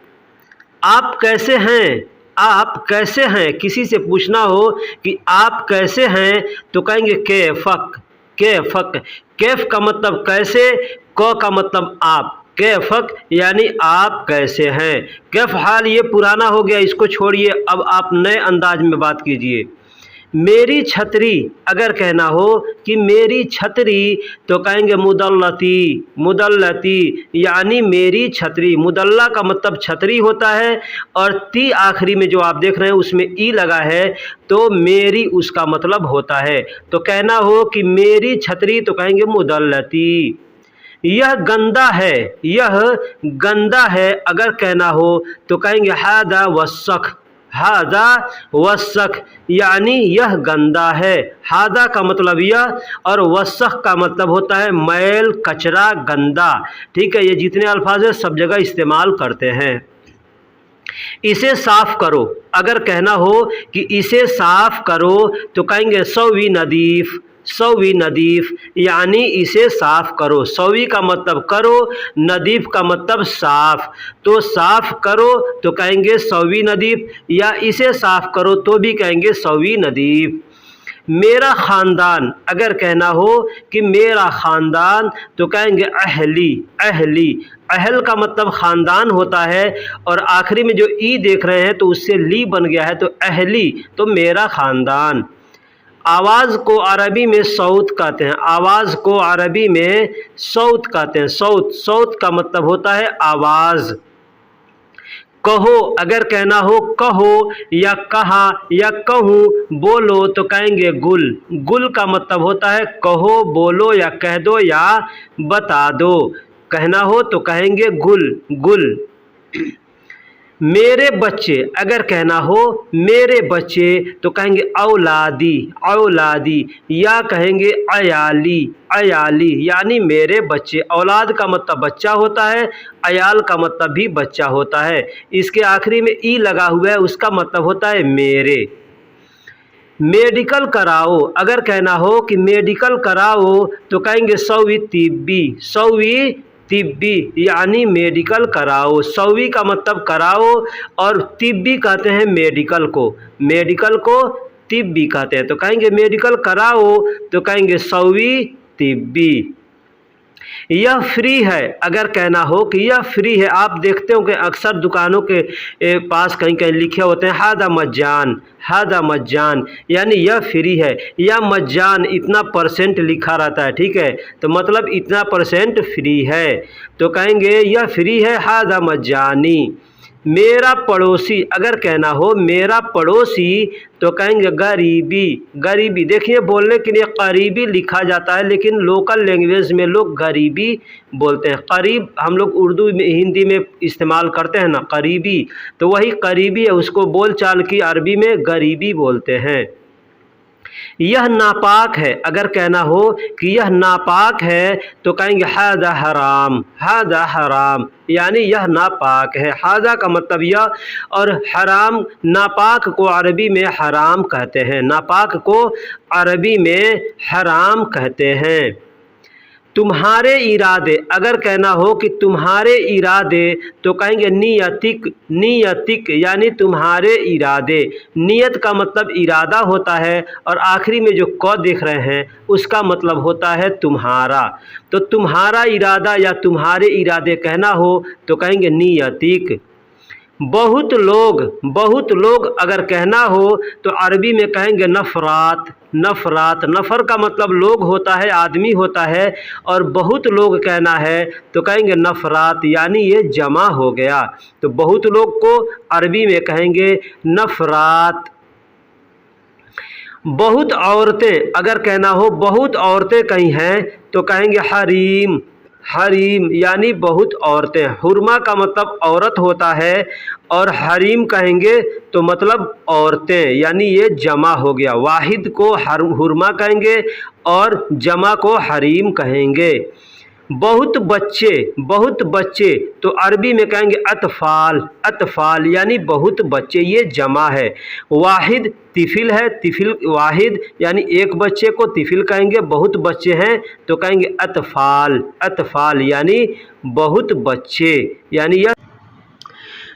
आप कैसे हैं, आप कैसे हैं, किसी से पूछना हो कि आप कैसे हैं तो कहेंगे कैफ़क, कैफ़क। कैफ़ का मतलब कैसे, क का मतलब आप, कैफ़क यानी आप कैसे हैं। कैफ़ हाल ये पुराना हो गया, इसको छोड़िए, अब आप नए अंदाज में बात कीजिए। मेरी छतरी, अगर कहना हो कि मेरी छतरी तो कहेंगे मुदल्लती, मुदल्लती यानी मेरी छतरी। मुदल्ला का मतलब छतरी होता है और ती आखिरी में जो आप देख रहे हैं उसमें ई लगा है तो मेरी उसका मतलब होता है। तो कहना हो कि मेरी छतरी तो कहेंगे मुदल्लती। यह गंदा है, यह गंदा है, अगर कहना हो तो कहेंगे हादा वस्सख, हादा वस्सख यानी यह गंदा है। हादा का मतलब यह और वस्सख का मतलब होता है मैल, कचरा, गंदा, ठीक है। ये जितने अल्फाज हैं सब जगह इस्तेमाल करते हैं। इसे साफ़ करो, अगर कहना हो कि इसे साफ़ करो तो कहेंगे सौवी नदीफ़, सौवी नदीफ़ यानी इसे साफ़ करो। सौवी का मतलब करो, नदीफ़ का मतलब साफ़, तो साफ़ करो तो कहेंगे सौवी नदीफ़ या इसे साफ़ करो तो भी कहेंगे सौवी नदीफ़। मेरा ख़ानदान, अगर कहना हो कि मेरा ख़ानदान तो कहेंगे अहली, अहली। अहल का मतलब ख़ानदान होता है और आखिरी में जो ई देख रहे हैं तो उससे ली बन गया है तो अहली, तो मेरा ख़ानदान। आवाज़ को अरबी में सौत कहते हैं, आवाज़ को अरबी में सौत कहते हैं। सौत, सौत का मतलब होता है आवाज़। कहो, अगर कहना हो कहो या कहा या कहूँ, बोलो तो कहेंगे गुल। गुल का मतलब होता है कहो, बोलो या कह दो या बता दो। कहना हो तो कहेंगे गुल, गुल। मेरे बच्चे, अगर कहना हो मेरे बच्चे तो कहेंगे औलादी, औलादी या कहेंगे अयाली, अयाली यानी मेरे बच्चे। औलाद का मतलब बच्चा होता है, अयाल का मतलब भी बच्चा होता है। इसके आखिरी में ई लगा हुआ है, उसका मतलब होता है मेरे। मेडिकल कराओ, अगर कहना हो कि मेडिकल कराओ तो कहेंगे सौवी तिब्बी, सौवी तिब्बी यानी मेडिकल कराओ। सौवी का मतलब कराओ और तिब्बी कहते हैं मेडिकल को, मेडिकल को तिब्बी कहते हैं। तो कहेंगे मेडिकल कराओ तो कहेंगे सौवी तिब्बी। यह फ्री है, अगर कहना हो कि यह फ्री है। आप देखते हो कि अक्सर दुकानों के पास कहीं कहीं लिखे होते हैं हादा मज्जान, हादा मज्जान यानी यह फ्री है, या मज्जान इतना परसेंट लिखा रहता है, ठीक है, तो मतलब इतना परसेंट फ्री है। तो कहेंगे यह फ्री है, हादा मज्जानी। मेरा पड़ोसी, अगर कहना हो मेरा पड़ोसी तो कहेंगे गरीबी, गरीबी। देखिए बोलने के लिए करीबी लिखा जाता है लेकिन लोकल लैंग्वेज में लोग गरीबी बोलते हैं। करीब हम लोग उर्दू में, हिंदी में इस्तेमाल करते हैं ना करीबी, तो वही करीबी है, उसको बोल चाल की अरबी में गरीबी बोलते हैं। यह नापाक है, अगर कहना हो कि यह नापाक है तो कहेंगे हादा हराम, हादा हराम, यानी यह नापाक है। हादा का मतलब यह, और हराम, नापाक को अरबी में हराम कहते हैं, नापाक को अरबी में हराम कहते हैं। तुम्हारे इरादे, अगर कहना हो कि तुम्हारे इरादे तो कहेंगे नियतिक, नियतिक, यानी तुम्हारे इरादे। नियत का मतलब इरादा होता है और आखिरी में जो क देख रहे हैं उसका मतलब होता है तुम्हारा। तो तुम्हारा इरादा या तुम्हारे इरादे कहना हो तो कहेंगे नियतिक। बहुत लोग, बहुत लोग अगर कहना हो तो अरबी में कहेंगे नफरात, नफरात। नफ़र का मतलब लोग होता है, आदमी होता है, और बहुत लोग कहना है तो कहेंगे नफरात, यानी ये जमा हो गया। तो बहुत लोग को अरबी में कहेंगे नफरात। बहुत औरतें, अगर कहना हो बहुत औरतें कहीं हैं तो कहेंगे हरीम, हरीम, यानी बहुत औरतें। हुरमा का मतलब औरत होता है और हरीम कहेंगे तो मतलब औरतें, यानी ये जमा हो गया। वाहिद को हुरमा कहेंगे और जमा को हरीम कहेंगे। बहुत बच्चे, बहुत बच्चे तो अरबी में कहेंगे अतफ़ाल, अतफ़ाल, यानी बहुत बच्चे, ये जमा है। वाहिद तिफिल है, तिफिल वाहिद यानी एक बच्चे को तिफिल कहेंगे। बहुत बच्चे हैं तो कहेंगे अतफ़ाल, अतफ़ाल, यानी बहुत बच्चे, यानी यह।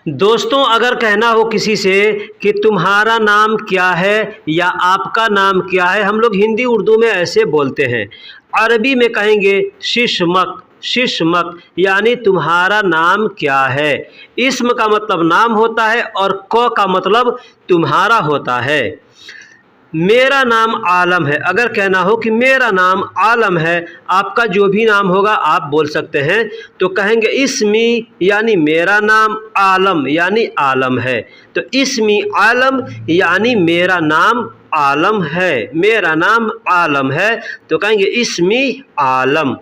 दोस्तों, अगर कहना हो किसी से कि तुम्हारा नाम क्या है या आपका नाम क्या है, हम लोग हिंदी उर्दू में ऐसे बोलते हैं। अरबी में कहेंगे शिशमक, शिशमक, यानी तुम्हारा नाम क्या है। इस्म का मतलब नाम होता है और क का मतलब तुम्हारा होता है। मेरा नाम आलम है, अगर कहना हो कि मेरा नाम आलम है, आपका जो भी नाम होगा आप बोल सकते हैं तो कहेंगे इस्मी, यानी मेरा नाम, आलम यानी आलम है। तो इस्मी आलम यानी मेरा नाम आलम है, मेरा नाम आलम है तो कहेंगे इस्मी आलम।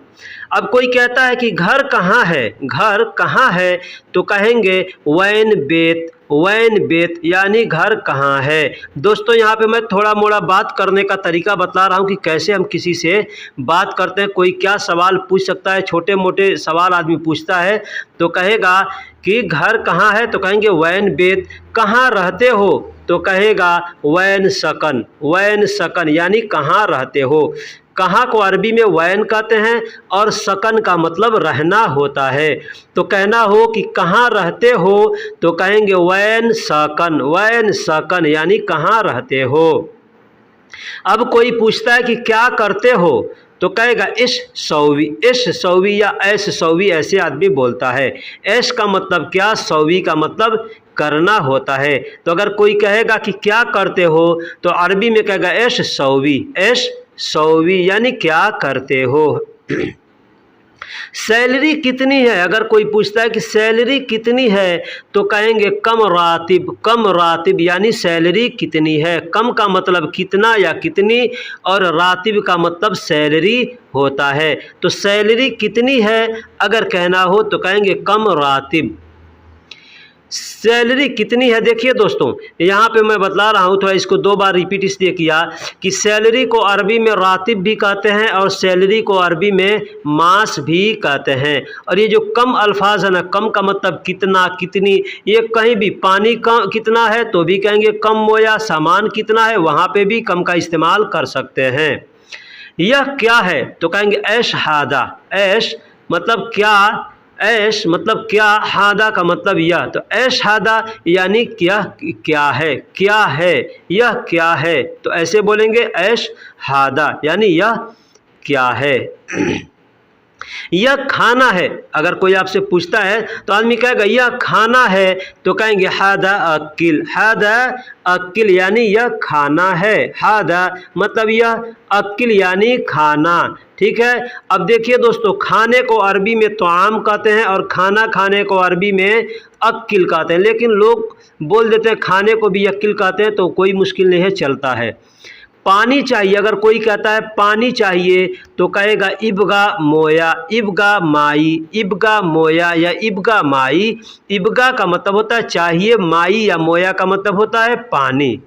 अब कोई कहता है कि घर कहाँ है, घर कहाँ है तो कहेंगे वैन बेत, वैन बेत, यानी घर कहाँ है। दोस्तों, यहाँ पे मैं थोड़ा मोड़ा बात करने का तरीका बता रहा हूँ कि कैसे हम किसी से बात करते हैं। कोई क्या सवाल पूछ सकता है, छोटे मोटे सवाल आदमी पूछता है तो कहेगा कि घर कहाँ है तो कहेंगे वैन बेत। कहाँ रहते हो तो कहेगा वैन सकन, वैन सकन, यानी कहाँ रहते हो। कहाँ को अरबी में वैन कहते हैं और सकन का मतलब रहना होता है। तो कहना हो कि कहाँ रहते हो तो कहेंगे वैन सकन, वैन सकन, यानी कहाँ रहते हो। अब कोई पूछता है कि क्या करते हो तो कहेगा इश सौवी, इश सौवी या ऐश सौवी, ऐसे आदमी बोलता है। ऐश का मतलब क्या, सौवी का मतलब करना होता है। तो अगर कोई कहेगा कि क्या करते हो तो अरबी में कहेगा ऐश सौवी, ऐश सौवी, यानी क्या करते हो। सैलरी कितनी है, अगर कोई पूछता है कि सैलरी कितनी है तो कहेंगे कम रातिब, कम रातिब, यानी सैलरी कितनी है। कम का मतलब कितना या कितनी और रातिब का मतलब सैलरी होता है। तो सैलरी कितनी है अगर कहना हो तो कहेंगे कम रातिब। सैलरी कितनी है, देखिए दोस्तों यहाँ पे मैं बतला रहा हूँ, थोड़ा इसको दो बार रिपीट इसलिए किया कि सैलरी को अरबी में रातिब भी कहते हैं और सैलरी को अरबी में मास भी कहते हैं। और ये जो कम अल्फाज है ना, कम का मतलब कितना, कितनी, ये कहीं भी पानी कम कितना है तो भी कहेंगे कम मोया, सामान कितना है वहाँ पे भी कम का इस्तेमाल कर सकते हैं। यह क्या है तो कहेंगे ऐश हादा, ऐश मतलब क्या, ऐश मतलब क्या, हादा का मतलब यह। तो ऐश हादा यानी क्या, क्या है, क्या है, यह क्या है, तो ऐसे बोलेंगे ऐश हादा यानी यह क्या है। यह खाना है, अगर कोई आपसे पूछता है तो आदमी कहेगा यह खाना है तो कहेंगे हादा अकिल, हादा अकिल, यानी यह खाना है। हादा मतलब यह, अकिल यानी खाना, ठीक है। अब देखिए दोस्तों, खाने को अरबी में तआम कहते हैं और खाना खाने को अरबी में अकिल कहते हैं, लेकिन लोग बोल देते हैं खाने को भी अकिल कहते हैं, तो कोई मुश्किल नहीं है, चलता है। पानी चाहिए, अगर कोई कहता है पानी चाहिए तो कहेगा इबगा मोया, इबगा माई, इबगा मोया या इबगा माई। इबगा का मतलब होता है चाहिए, माई या मोया का मतलब होता है पानी।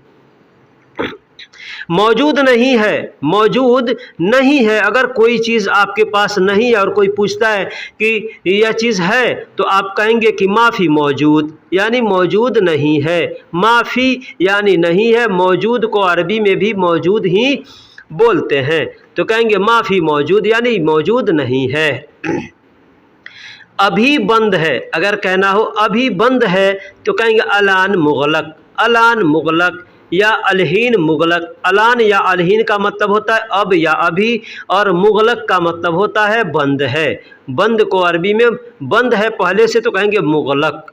मौजूद नहीं है, मौजूद नहीं है। अगर कोई चीज़ आपके पास नहीं है और कोई पूछता है कि यह चीज़ है, तो आप कहेंगे कि माफ़ी मौजूद, यानी मौजूद नहीं है। माफ़ी यानी नहीं है, मौजूद को अरबी में भी मौजूद ही बोलते हैं। तो कहेंगे माफ़ी मौजूद यानी मौजूद नहीं है। अभी बंद है, अगर कहना हो अभी बंद है तो कहेंगे अलान मुगलक, अलान मुगलक या अलहीन मुगलक। अलान या अलहीन का मतलब होता है अब या अभी, और मुगलक का मतलब होता है बंद है। बंद को अरबी में बंद है पहले से तो कहेंगे मुगलक।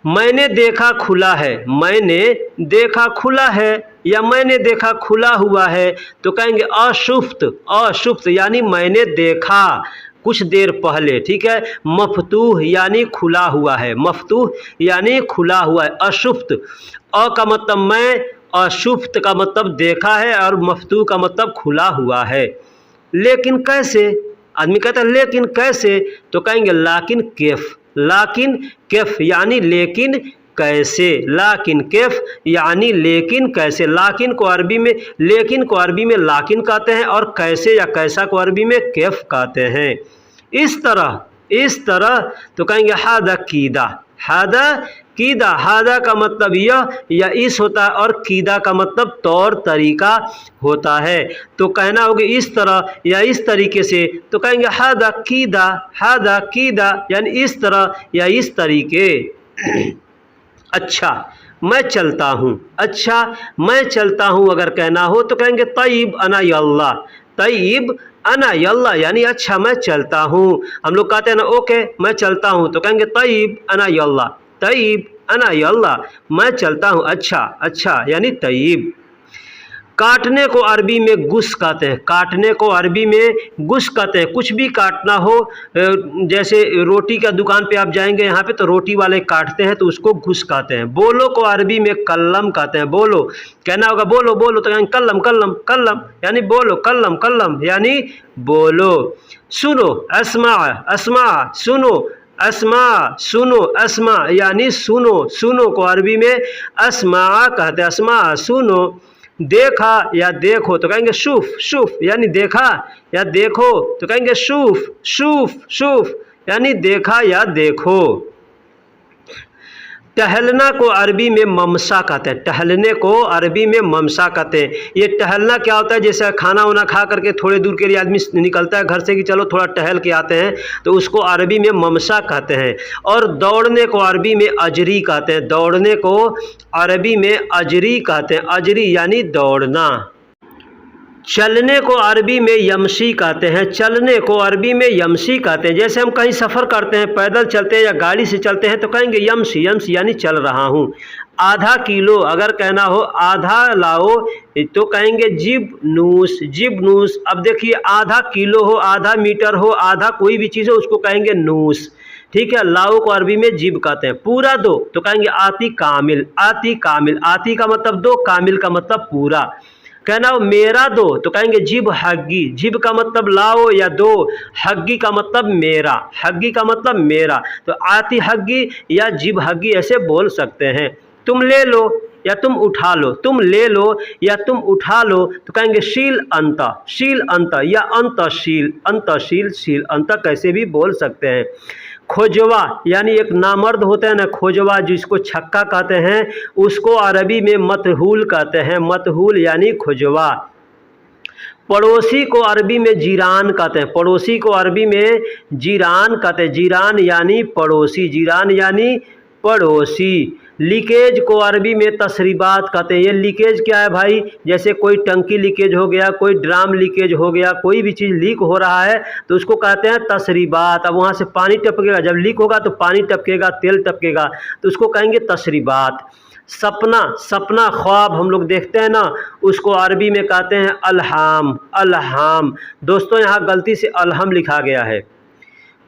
मैंने देखा खुला है, मैंने देखा खुला है या मैंने देखा खुला हुआ है तो कहेंगे अशुफ्त, अशुफ्त यानी मैंने देखा कुछ देर पहले, ठीक है। मफतूह यानी खुला हुआ है, मफतूह यानी खुला हुआ है। अशुफ्त, अ का मतलब मैं, अशुफ्त का मतलब देखा है और मफतूह का मतलब खुला हुआ है। लेकिन कैसे, आदमी कहता है लेकिन कैसे, तो कहेंगे लाकिन कैफ, लाकिन कैफ यानी लेकिन कैसे, लाकिन कैफ यानी लेकिन कैसे। लाकिन को अरबी में, लेकिन को अरबी में लाकिन कहते हैं और कैसे या कैसा को अरबी में कैफ कहते हैं। इस तरह, इस तरह तो कहेंगे हादा कीदा, हादा कीदा। हादा का मतलब यह या इस होता है और कीदा का मतलब तौर तरीका होता है। तो कहना होगा इस तरह या इस तरीके से तो कहेंगे हादा कीदा, हादा कीदा यानी इस तरह या इस तरीके। अच्छा मैं चलता हूँ, अच्छा मैं चलता हूँ अगर कहना हो तो कहेंगे तय्यब अना यल्ला, तय्यब अना यल्ला यानी अच्छा मैं चलता हूँ। हम लोग कहते हैं ना ओके मैं चलता हूँ तो कहेंगे तय्यब अना यल्ला, तय्यब अना यल्ला मैं चलता हूँ अच्छा, अच्छा यानी तय्यब। काटने को अरबी में गुस कहते हैं, काटने को अरबी में गुस कहते हैं। कुछ भी काटना हो, जैसे रोटी का दुकान पे आप जाएंगे यहाँ पे तो रोटी वाले काटते हैं तो उसको गुस कहते हैं। बोलो को अरबी में कल्लम कहते हैं, बोलो कहना होगा बोलो बोलो तो कहेंगे कल्लम कल्लम कल्लम यानी बोलो, कल्लम कल्लम यानी बोलो। सुनो अस्मा, अस्मा सुनो, अस्मा सुनो, अस्मा यानी सुनो। सुनो को अरबी में अस्मा कहते हैं, अस्मा सुनो। देखा या देखो तो कहेंगे शुफ, शुफ यानी देखा या देखो तो कहेंगे शुफ, शुफ शुफ यानी देखा या देखो। टहलना को अरबी में ममसा कहते हैं, टहलने को अरबी में ममसा कहते हैं। ये टहलना क्या होता है, जैसे खाना वाना खा करके थोड़े दूर के लिए आदमी निकलता है घर से कि चलो थोड़ा टहल के आते हैं तो उसको अरबी में ममसा कहते हैं। और दौड़ने को अरबी में अजरी कहते हैं, दौड़ने को अरबी में अजरी कहते हैं, अजरी यानी दौड़ना। चलने को अरबी में यमशी कहते हैं, चलने को अरबी में यमशी कहते हैं। जैसे हम कहीं सफ़र करते हैं, पैदल चलते हैं या गाड़ी से चलते हैं तो कहेंगे यमशी, यमशी यानी चल रहा हूँ। आधा किलो अगर कहना हो आधा लाओ तो कहेंगे जिबनूस, जिबनूस। अब देखिए आधा किलो हो, आधा मीटर हो, आधा कोई भी चीज़ हो उसको कहेंगे नूस, ठीक है। लाओ को अरबी में जिब कहते हैं। पूरा दो तो कहेंगे आती कामिल, आती कामिल। आती का मतलब दो, कामिल का मतलब पूरा। कहना हो मेरा दो तो कहेंगे जिब हग्गी, जिब का मतलब लाओ या दो, हग्गी का मतलब मेरा, हग्गी का मतलब मेरा। तो आती हग्गी या जिब हग्गी ऐसे बोल सकते हैं। तुम ले लो या तुम उठा लो, तुम ले लो या तुम उठा लो तो कहेंगे शील अंत, शील अंत या अंतशील, अंतशील शील अंत कैसे भी बोल सकते हैं। खोजवा यानी एक नामर्द होता है ना खोजवा, जिसको छक्का कहते हैं, उसको अरबी में मतहूल कहते हैं, मतहूल यानी खोजवा। पड़ोसी को अरबी में जीरान कहते हैं, पड़ोसी को अरबी में जीरान कहते हैं, जीरान यानी पड़ोसी, जीरान यानी पड़ोसी। लीकेज को अरबी में तसरीबात कहते हैं। ये लीकेज क्या है भाई, जैसे कोई टंकी लीकेज हो गया, कोई ड्राम लीकेज हो गया, कोई भी चीज़ लीक हो रहा है तो उसको कहते हैं तसरीबात। अब वहाँ से पानी टपकेगा, जब लीक होगा तो पानी टपकेगा, तेल टपकेगा तो उसको कहेंगे तसरीबात। सपना, सपना ख्वाब हम लोग देखते हैं ना, उसको अरबी में कहते हैं अलहाम, अलहाम। दोस्तों यहाँ गलती से अलहम लिखा गया है।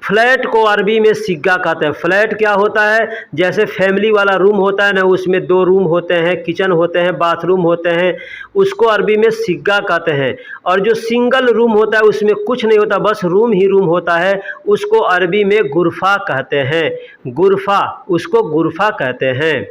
फ्लैट को अरबी में सिग्गा कहते हैं। फ्लैट क्या होता है, जैसे फैमिली वाला रूम होता है ना, उसमें 2 रूम होते हैं, किचन होते हैं, बाथरूम होते हैं, उसको अरबी में सिग्गा कहते हैं। और जो सिंगल रूम होता है उसमें कुछ नहीं होता, बस रूम ही रूम होता है, उसको अरबी में गुरफा कहते हैं, गुरफा, उसको गुरफा कहते हैं।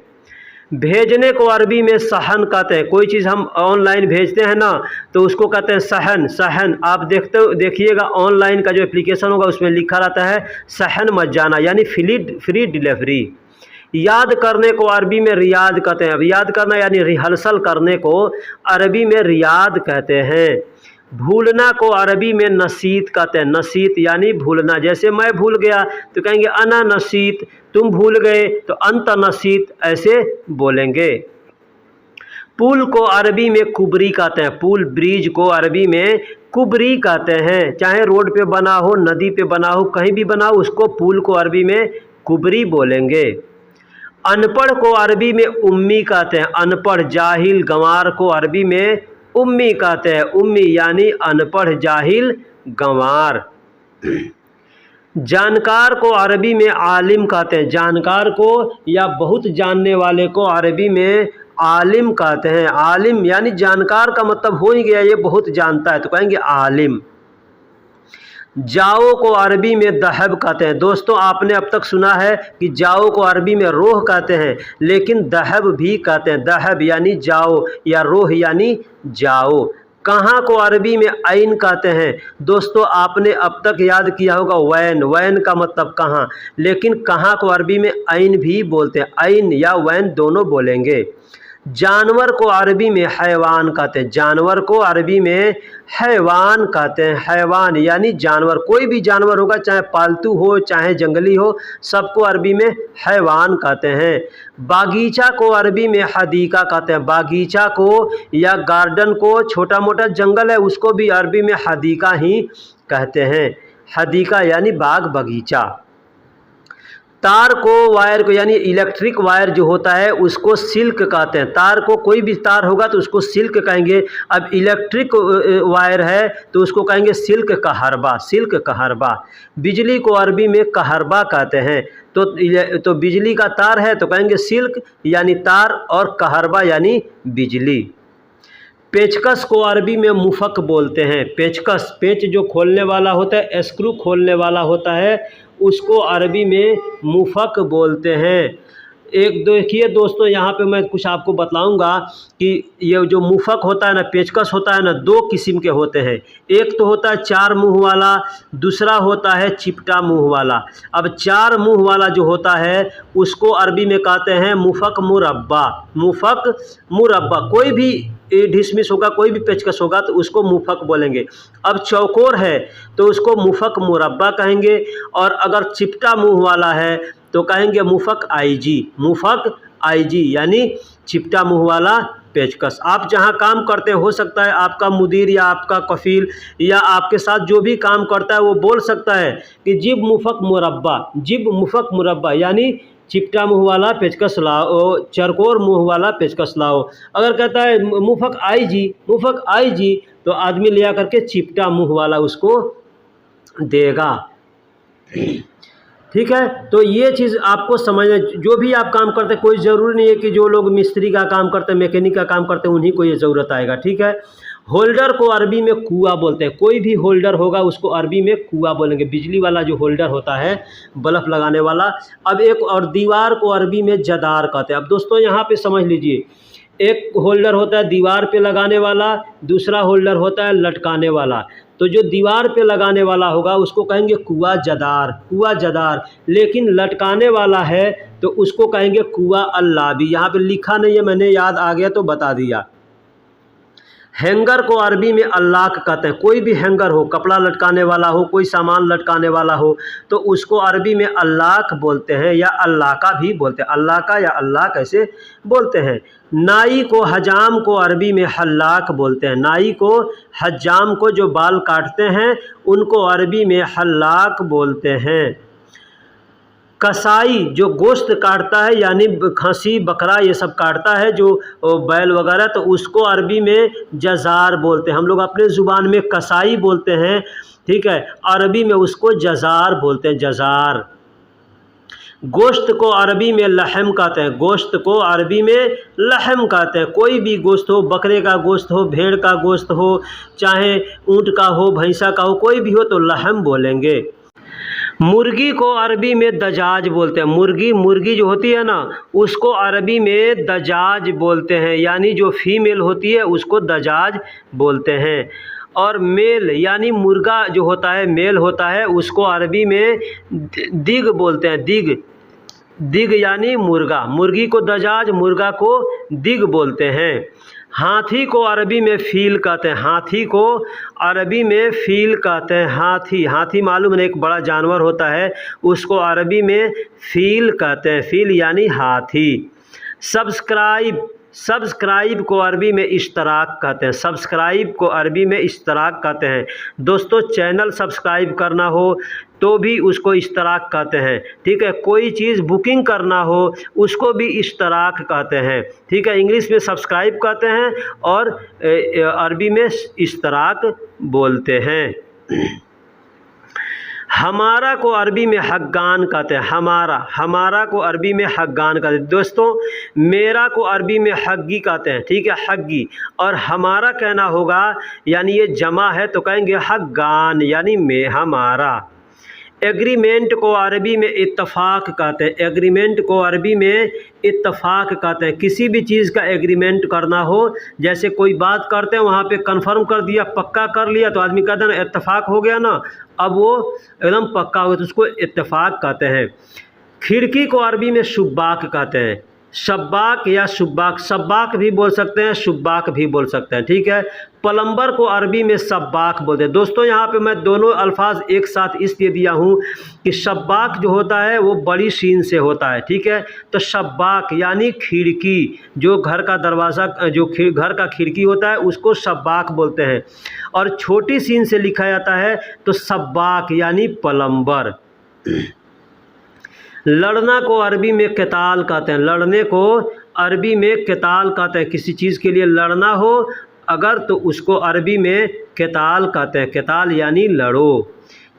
भेजने को अरबी में सहन कहते हैं। कोई चीज़ हम ऑनलाइन भेजते हैं ना तो उसको कहते हैं सहन। सहन आप देखिएगा ऑनलाइन का जो एप्लीकेशन होगा उसमें लिखा रहता है सहन मज्जाना, यानी फ्री डिलीवरी। याद करने को अरबी में रियाद कहते हैं। अब याद करना यानी रिहर्सल करने को अरबी में रियाद कहते हैं। भूलना को अरबी में नसीत कहते हैं। नसीत यानी भूलना। जैसे मैं भूल गया तो कहेंगे अना नसीत, तुम भूल गए तो अंत नसीत, ऐसे बोलेंगे। पुल को अरबी में कुबरी कहते हैं। पुल ब्रिज को अरबी में कुबरी कहते हैं। चाहे रोड पे बना हो, नदी पे बना हो, कहीं भी बना हो, उसको पुल को अरबी में कुबरी बोलेंगे। अनपढ़ को अरबी में उम्मी कहते हैं। अनपढ़ जाहिल गंवार को अरबी में उम्मी कहते हैं। उम्मी यानी अनपढ़ जाहिल गंवार। जानकार को अरबी में आलिम कहते हैं। जानकार को या बहुत जानने वाले को अरबी में आलिम कहते हैं। आलिम यानी जानकार का मतलब हो ही गया ये बहुत जानता है, तो कहेंगे आलिम। जाओ को अरबी में दहब कहते हैं। दोस्तों आपने अब तक सुना है कि जाओ को अरबी में रोह कहते हैं, लेकिन दहब भी कहते हैं। दहब यानी जाओ या रोह यानी जाओ। कहाँ को अरबी में ऐन कहते हैं। दोस्तों आपने अब तक याद किया होगा वैन। वैन का मतलब कहाँ, लेकिन कहाँ को अरबी में ऐन भी बोलते हैं। ऐन या वैन दोनों बोलेंगे। जानवर को अरबी में हैवान कहते हैं। जानवर को अरबी में हैवान कहते हैं। हैवान यानी जानवर। कोई भी जानवर होगा, चाहे पालतू हो चाहे जंगली हो, सबको अरबी में हैवान कहते हैं। बागीचा को अरबी में हदीका कहते हैं। बागीचा को या गार्डन को, छोटा मोटा जंगल है उसको भी अरबी में हदीका ही कहते हैं। हदीका यानी बाग बगीचा। तार को वायर को यानी इलेक्ट्रिक वायर जो होता है उसको सिल्क कहते हैं। तार को, कोई भी तार होगा तो उसको सिल्क कहेंगे। अब इलेक्ट्रिक वायर है तो उसको कहेंगे सिल्क कहरबा। सिल्क कहरबा। बिजली को अरबी में कहरबा कहते हैं। तो बिजली का तार है तो कहेंगे सिल्क यानी तार, और कहरबा यानी बिजली। पेचकस को अरबी में मुफक बोलते हैं। पेचकस, पेच जो खोलने वाला होता है, स्क्रू खोलने वाला होता है, उसको अरबी में मुफक बोलते हैं। एक देखिए दोस्तों यहाँ पे मैं कुछ आपको बताऊंगा कि ये जो मुफक होता है ना, पेचकस होता है ना, दो किस्म के होते हैं। एक तो होता है चार मुंह वाला, दूसरा होता है चिपटा मुंह वाला। अब चार मुंह वाला जो होता है उसको अरबी में कहते हैं मुफक मुरब्बा। मुफक मुरब्बा। कोई भी डिसमिस होगा, कोई भी पेचकस होगा तो उसको मुफक बोलेंगे। अब चौकोर है तो उसको मुफक मुरब्बा कहेंगे, और अगर चिपटा मुंह वाला है तो कहेंगे मुफक आईजी। मुफक आईजी यानी चिपटा मुंह वाला पेचकस। आप जहां काम करते हो सकता है आपका मुदीर या आपका कफील या आपके साथ जो भी काम करता है वो बोल सकता है कि जिब मुफक मुरब्बा, जिब मुफक मुरब्बा, यानी चिपटा मुंह वाला पेचकस लाओ, चरकोर मुंह वाला पेचकस लाओ। अगर कहता है मुफक आईजी, मुफक आईजी, तो आदमी ले आकर के चिपटा मुंह वाला उसको देगा। ठीक है, तो ये चीज़ आपको समझना। जो भी आप काम करते हैं, कोई ज़रूरी नहीं है कि जो लोग मिस्त्री का काम करते हैं, मैकेनिक का काम करते हैं, उन्हीं को ये ज़रूरत आएगा। ठीक है। होल्डर को अरबी में कुआ बोलते हैं। कोई भी होल्डर होगा उसको अरबी में कुआ बोलेंगे। बिजली वाला जो होल्डर होता है, बल्ब लगाने वाला। अब एक और दीवार को अरबी में जदार कहते हैं। अब दोस्तों यहाँ पे समझ लीजिए, एक होल्डर होता है दीवार पे लगाने वाला, दूसरा होल्डर होता है लटकाने वाला। तो जो दीवार पे लगाने वाला होगा उसको कहेंगे कुआ जदार। कुआ जदार। लेकिन लटकाने वाला है तो उसको कहेंगे कुआ अल्लाबी। यहाँ पे लिखा नहीं है, मैंने याद आ गया तो बता दिया। हैंगर को अरबी में अल्लाक कहते हैं। कोई भी हैंगर हो, कपड़ा लटकाने वाला हो, कोई सामान लटकाने वाला हो, तो उसको अरबी में अल्लाक बोलते हैं या अल्लाका भी बोलते हैं। अल्लाका या अल्लाक ऐसे बोलते हैं। नाई को हजाम को अरबी में हल्लाक बोलते हैं। नाई को हजाम को जो बाल काटते हैं उनको अरबी में हल्लाक बोलते हैं। कसाई जो गोश्त काटता है, यानी खसी बकरा ये सब काटता है, जो बैल वगैरह, तो उसको अरबी में जज़ार बोलते हैं। हम लोग अपने ज़ुबान में कसाई बोलते हैं, ठीक है, अरबी में उसको जज़ार बोलते हैं। जज़ार। गोश्त को अरबी में लहम कहते हैं। गोश्त को अरबी में लहम कहते हैं। कोई भी गोश्त हो, बकरे का गोश्त हो, भेड़ का गोश्त हो, चाहे ऊँट का हो, भैंसा का हो, कोई भी हो तो लहम बोलेंगे। मुर्गी को अरबी में दजाज बोलते हैं। मुर्गी जो होती है ना, उसको अरबी में दजाज बोलते हैं, यानी जो फीमेल होती है उसको दजाज बोलते हैं। और मेल यानी मुर्गा जो होता है, मेल होता है, उसको अरबी में दिग बोलते हैं। दिग यानी मुर्गा। मुर्गी को दजाज, मुर्गा को दिग बोलते हैं। हाथी को अरबी में फील कहते हैं। हाथी को अरबी में फील कहते हैं। हाथी मालूम है, एक बड़ा जानवर होता है, उसको अरबी में फील कहते हैं। फील यानी हाथी। सब्सक्राइब को अरबी में इश्तराक कहते हैं। सब्सक्राइब को अरबी में इश्तराक कहते हैं। दोस्तों, चैनल सब्सक्राइब करना हो तो भी उसको इश्तराक कहते हैं। ठीक है, कोई चीज़ बुकिंग करना हो उसको भी इश्तराक कहते हैं। ठीक है, इंग्लिश में सब्सक्राइब कहते हैं और अरबी में इश्तराक बोलते हैं। हमारा को अरबी में हग्गान कहते हैं। हमारा को अरबी में हग्गान कहते हैं। दोस्तों, मेरा को अरबी में हग्गी कहते हैं। ठीक है, हग्गी। और हमारा कहना होगा, यानी ये जमा है तो कहेंगे हग्गान, यानी में हमारा। एग्रीमेंट को अरबी में इत्तफाक कहते हैं। एग्रीमेंट को अरबी में इत्तफाक कहते हैं। किसी भी चीज़ का एग्रीमेंट करना हो, जैसे कोई बात करते हैं, वहाँ पे कंफर्म कर दिया, पक्का कर लिया, तो आदमी कहते हैं ना इत्तफाक हो गया ना, अब वो एकदम पक्का हो गया, तो उसको इत्तफाक कहते हैं। खिड़की को अरबी में शुब्बाक कहते हैं। शब्बाक या शुब्बाक, शब्बाक भी बोल सकते हैं, शुब्बाक भी बोल सकते हैं। ठीक है, प्लम्बर को अरबी में शब्बाक बोलते हैं। दोस्तों, यहाँ पे मैं दोनों अल्फाज एक साथ इसलिए दिया हूँ कि शब्बाक जो होता है वो बड़ी शीन से होता है। ठीक है, तो शब्बाक यानी खिड़की, जो घर का दरवाज़ा, जो घर का खिड़की होता है उसको शब्बाक बोलते हैं। और छोटी शीन से लिखा जाता है तो शब्बाक यानी प्लम्बर। लड़ना को अरबी में क़िताल कहते हैं। लड़ने को अरबी में क़िताल कहते हैं। किसी चीज़ के लिए लड़ना हो अगर, तो उसको अरबी में क़िताल कहते हैं। क़िताल यानी लड़ो।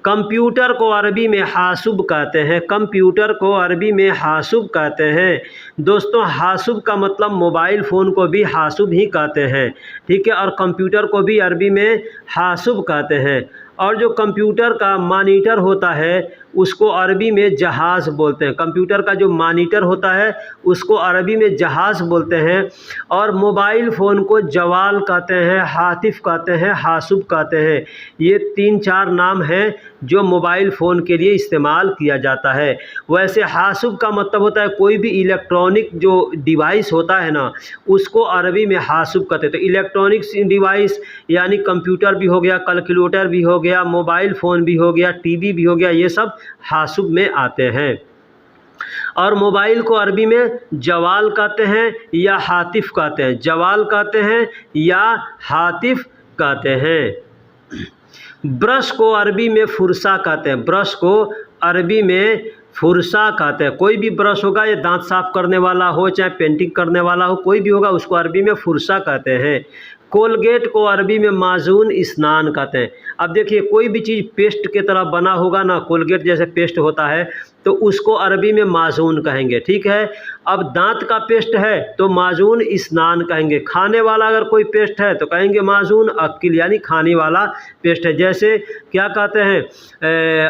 कंप्यूटर को अरबी में हासुब कहते हैं। कंप्यूटर को अरबी में हासुब कहते हैं। दोस्तों, हासुब का मतलब मोबाइल फ़ोन को भी हासुब ही कहते हैं। ठीक है, और कंप्यूटर को भी अरबी में हासुब कहते हैं। और जो कंप्यूटर का मॉनिटर होता है उसको अरबी में जहाज़ बोलते हैं। कंप्यूटर का जो मॉनिटर होता है उसको अरबी में जहाज़ बोलते हैं। और मोबाइल फ़ोन को जवाल कहते हैं, हातिफ कहते हैं, हासुब कहते हैं। ये 3-4 नाम हैं जो मोबाइल फ़ोन के लिए इस्तेमाल किया जाता है। वैसे हासुब का मतलब होता है कोई भी इलेक्ट्रॉनिक जो डिवाइस होता है ना, उसको अरबी में हासुब कहते हैं। तो इलेक्ट्रॉनिक्स डिवाइस यानी कंप्यूटर भी हो गया, कैलकुलेटर भी हो गया, मोबाइल फ़ोन भी हो गया, टीवी भी हो गया, ये सब हासुब में आते हैं। और मोबाइल को अरबी में जवाल कहते हैं या हातिफ कहते हैं। जवाल कहते हैं या हातिफ कहते हैं। ब्रश को अरबी में फुरसा कहते हैं। ब्रश को अरबी में फुरसा कहते हैं। कोई भी ब्रश होगा, ये दांत साफ़ करने वाला हो चाहे पेंटिंग करने वाला हो, कोई भी होगा, उसको अरबी में फुरसा कहते हैं। कोलगेट को अरबी में माजून स्नान कहते हैं। अब देखिए, कोई भी चीज़ पेस्ट के तरह बना होगा ना, कोलगेट जैसे पेस्ट होता है, तो उसको अरबी में माजून कहेंगे। ठीक है, अब दांत का पेस्ट है तो माजून स्नान कहेंगे। खाने वाला अगर कोई पेस्ट है तो कहेंगे माजून अक्किल, यानी खाने वाला पेस्ट है। जैसे क्या कहते हैं,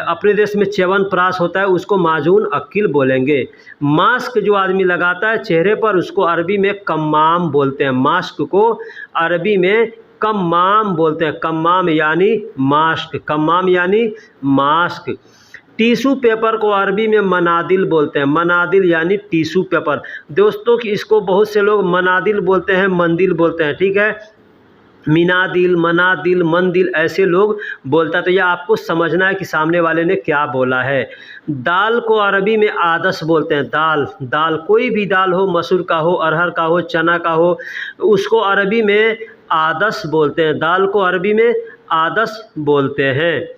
अपने देश में च्यवनप्राश होता है, उसको माजून अक्किल बोलेंगे। मास्क जो आदमी लगाता है चेहरे पर, उसको अरबी में कम्माम बोलते हैं। मास्क को अरबी में कम्माम बोलते हैं। कम्माम यानी मास्क, कम्माम यानी मास्क। टिशू पेपर को अरबी में मनादिल बोलते हैं। मनादिल यानी टिशू पेपर। दोस्तों, कि इसको बहुत से लोग मनादिल बोलते हैं, मंदिल बोलते हैं। ठीक है, मिनादिल, मनादिल, मंदिल ऐसे लोग बोलता। तो यह आपको समझना है कि सामने वाले ने क्या बोला है। दाल को अरबी में आदस बोलते हैं। दाल कोई भी दाल हो, मसूर का हो, अरहर का हो, चना का हो, उसको अरबी में आदस बोलते हैं। दाल को अरबी में आदस बोलते हैं।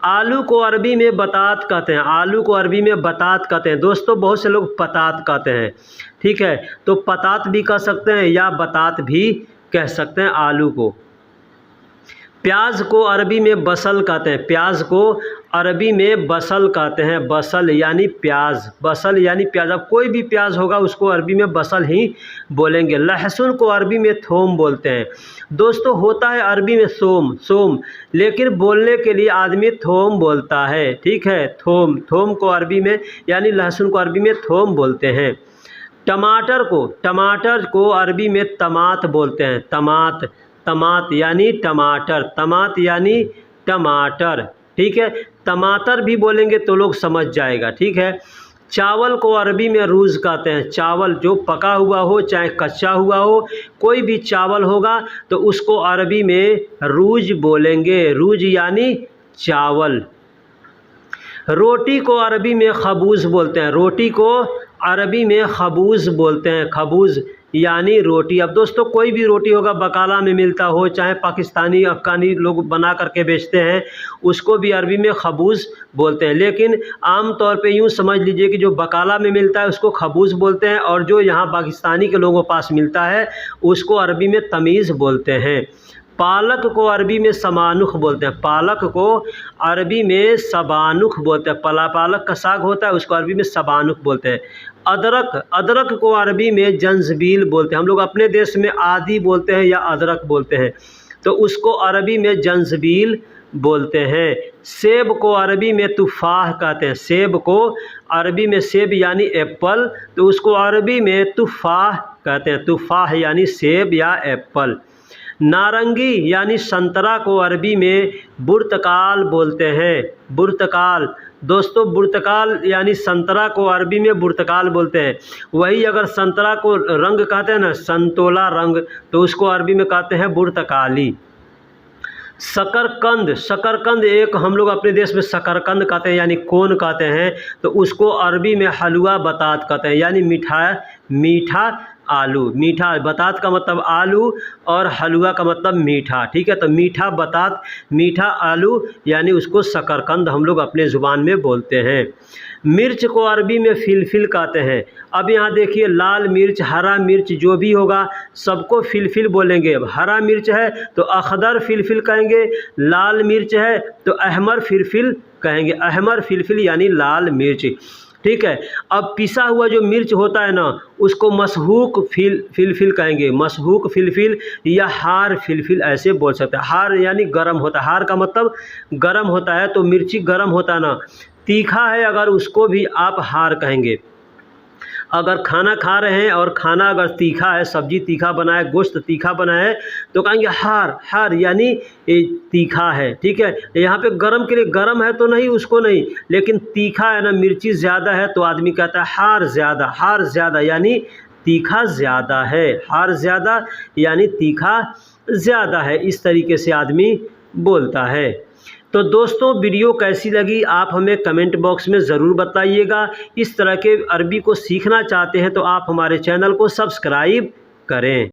आलू को अरबी में बतात कहते हैं। आलू को अरबी में बतात कहते हैं। दोस्तों, बहुत से लोग पतात कहते हैं। ठीक है, तो पतात भी कह सकते हैं या बतात भी कह सकते हैं आलू को। प्याज को अरबी में बसल कहते हैं, प्याज को अरबी में बसल कहते हैं, बसल यानी प्याज, बसल यानी प्याज। अब कोई भी प्याज होगा उसको अरबी में बसल ही बोलेंगे। लहसुन को अरबी में थोम बोलते हैं। दोस्तों होता है अरबी में सोम, सोम, लेकिन बोलने के लिए आदमी थोम बोलता है, ठीक है, थोम, थोम को अरबी में यानी लहसुन को अरबी में थोम बोलते हैं। टमाटर को अरबी में तमात बोलते हैं, तमात, तमात यानी टमाटर, तमात यानी टमाटर, ठीक है। टमाटर भी बोलेंगे तो लोग समझ जाएगा, ठीक है। चावल को अरबी में रूज कहते हैं, चावल जो पका हुआ हो चाहे कच्चा हुआ हो, कोई भी चावल होगा तो उसको अरबी में रूज बोलेंगे, रूज यानी चावल। रोटी को अरबी में खबूज बोलते हैं, रोटी को अरबी में खबूज बोलते हैं, खबूज यानी रोटी। अब दोस्तों कोई भी रोटी होगा, बकाला में मिलता हो चाहे पाकिस्तानी अफ़गानी लोग बना करके बेचते हैं, उसको भी अरबी में खबूज बोलते हैं। लेकिन आम तौर पे यूँ समझ लीजिए कि जो बकाला में मिलता है उसको खबूज बोलते हैं, और जो यहाँ पाकिस्तानी के लोगों के पास मिलता है उसको अरबी में तमीज़ बोलते हैं। पालक को अरबी में सबानुख बोलते हैं, पालक को अरबी में सबानुख बोलते हैं। पालक का साग होता है उसको अरबी में सबानुख बोलते हैं। अदरक को अरबी में जंजबील बोलते हैं। हम लोग अपने देश में आदी बोलते हैं या अदरक बोलते हैं, तो उसको अरबी में जंजबील बोलते हैं। सेब को अरबी में तुफ़ाह कहते हैं, सेब को अरबी में, सेब यानी एप्पल, तो उसको अरबी में तुफ़ाह कहते हैं, तुफ़ाह यानी सेब या एप्पल। नारंगी यानी संतरा को अरबी में बुर्तकाल बोलते हैं, बुर्तकाल। दोस्तों बुर्तकाल यानी संतरा को अरबी में बुर्तकाल बोलते हैं। वही अगर संतरा को रंग कहते हैं ना, संतोला रंग, तो उसको अरबी में कहते हैं बुर्तकाली। शकरकंद एक हम लोग अपने देश में शकरकंद कहते हैं यानी कोन कहते हैं, तो उसको अरबी में हलवा बतात कहते हैं यानी मीठा आलू। मीठा बतात का मतलब आलू और हलवा का मतलब मीठा, ठीक है। तो मीठा बतात, मीठा आलू यानी उसको शकरकंद हम लोग अपने ज़ुबान में बोलते हैं। मिर्च को अरबी में फिलफिल कहते हैं। अब यहाँ देखिए लाल मिर्च, हरा मिर्च जो भी होगा सबको फिलफिल बोलेंगे। अब हरा मिर्च है तो अखदर फिलफिल कहेंगे, लाल मिर्च है तो अहमर फिलफिल कहेंगे, अहमर फिलफिल यानी लाल मिर्च, ठीक है। अब पिसा हुआ जो मिर्च होता है ना उसको मशहूक फिलफिल कहेंगे, मशहूक फिलफिल या हार फिलफिल ऐसे बोल सकते हैं। हार यानी गरम होता है, हार का मतलब गरम होता है, तो मिर्ची गरम होता है ना, तीखा है अगर उसको भी आप हार कहेंगे। अगर खाना खा रहे हैं और खाना अगर तीखा है, सब्जी तीखा बना है, गोश्त तीखा बना है, तो कहेंगे हार यानी तीखा है, ठीक है। यहाँ पे गरम के लिए गरम है तो नहीं, उसको नहीं, लेकिन तीखा है ना, मिर्ची ज़्यादा है तो आदमी कहता है हार ज़्यादा यानी तीखा ज़्यादा है, हार ज़्यादा यानी तीखा ज़्यादा है, इस तरीके से आदमी बोलता है। तो दोस्तों वीडियो कैसी लगी आप हमें कमेंट बॉक्स में ज़रूर बताइएगा। इस तरह के अरबी को सीखना चाहते हैं तो आप हमारे चैनल को सब्सक्राइब करें।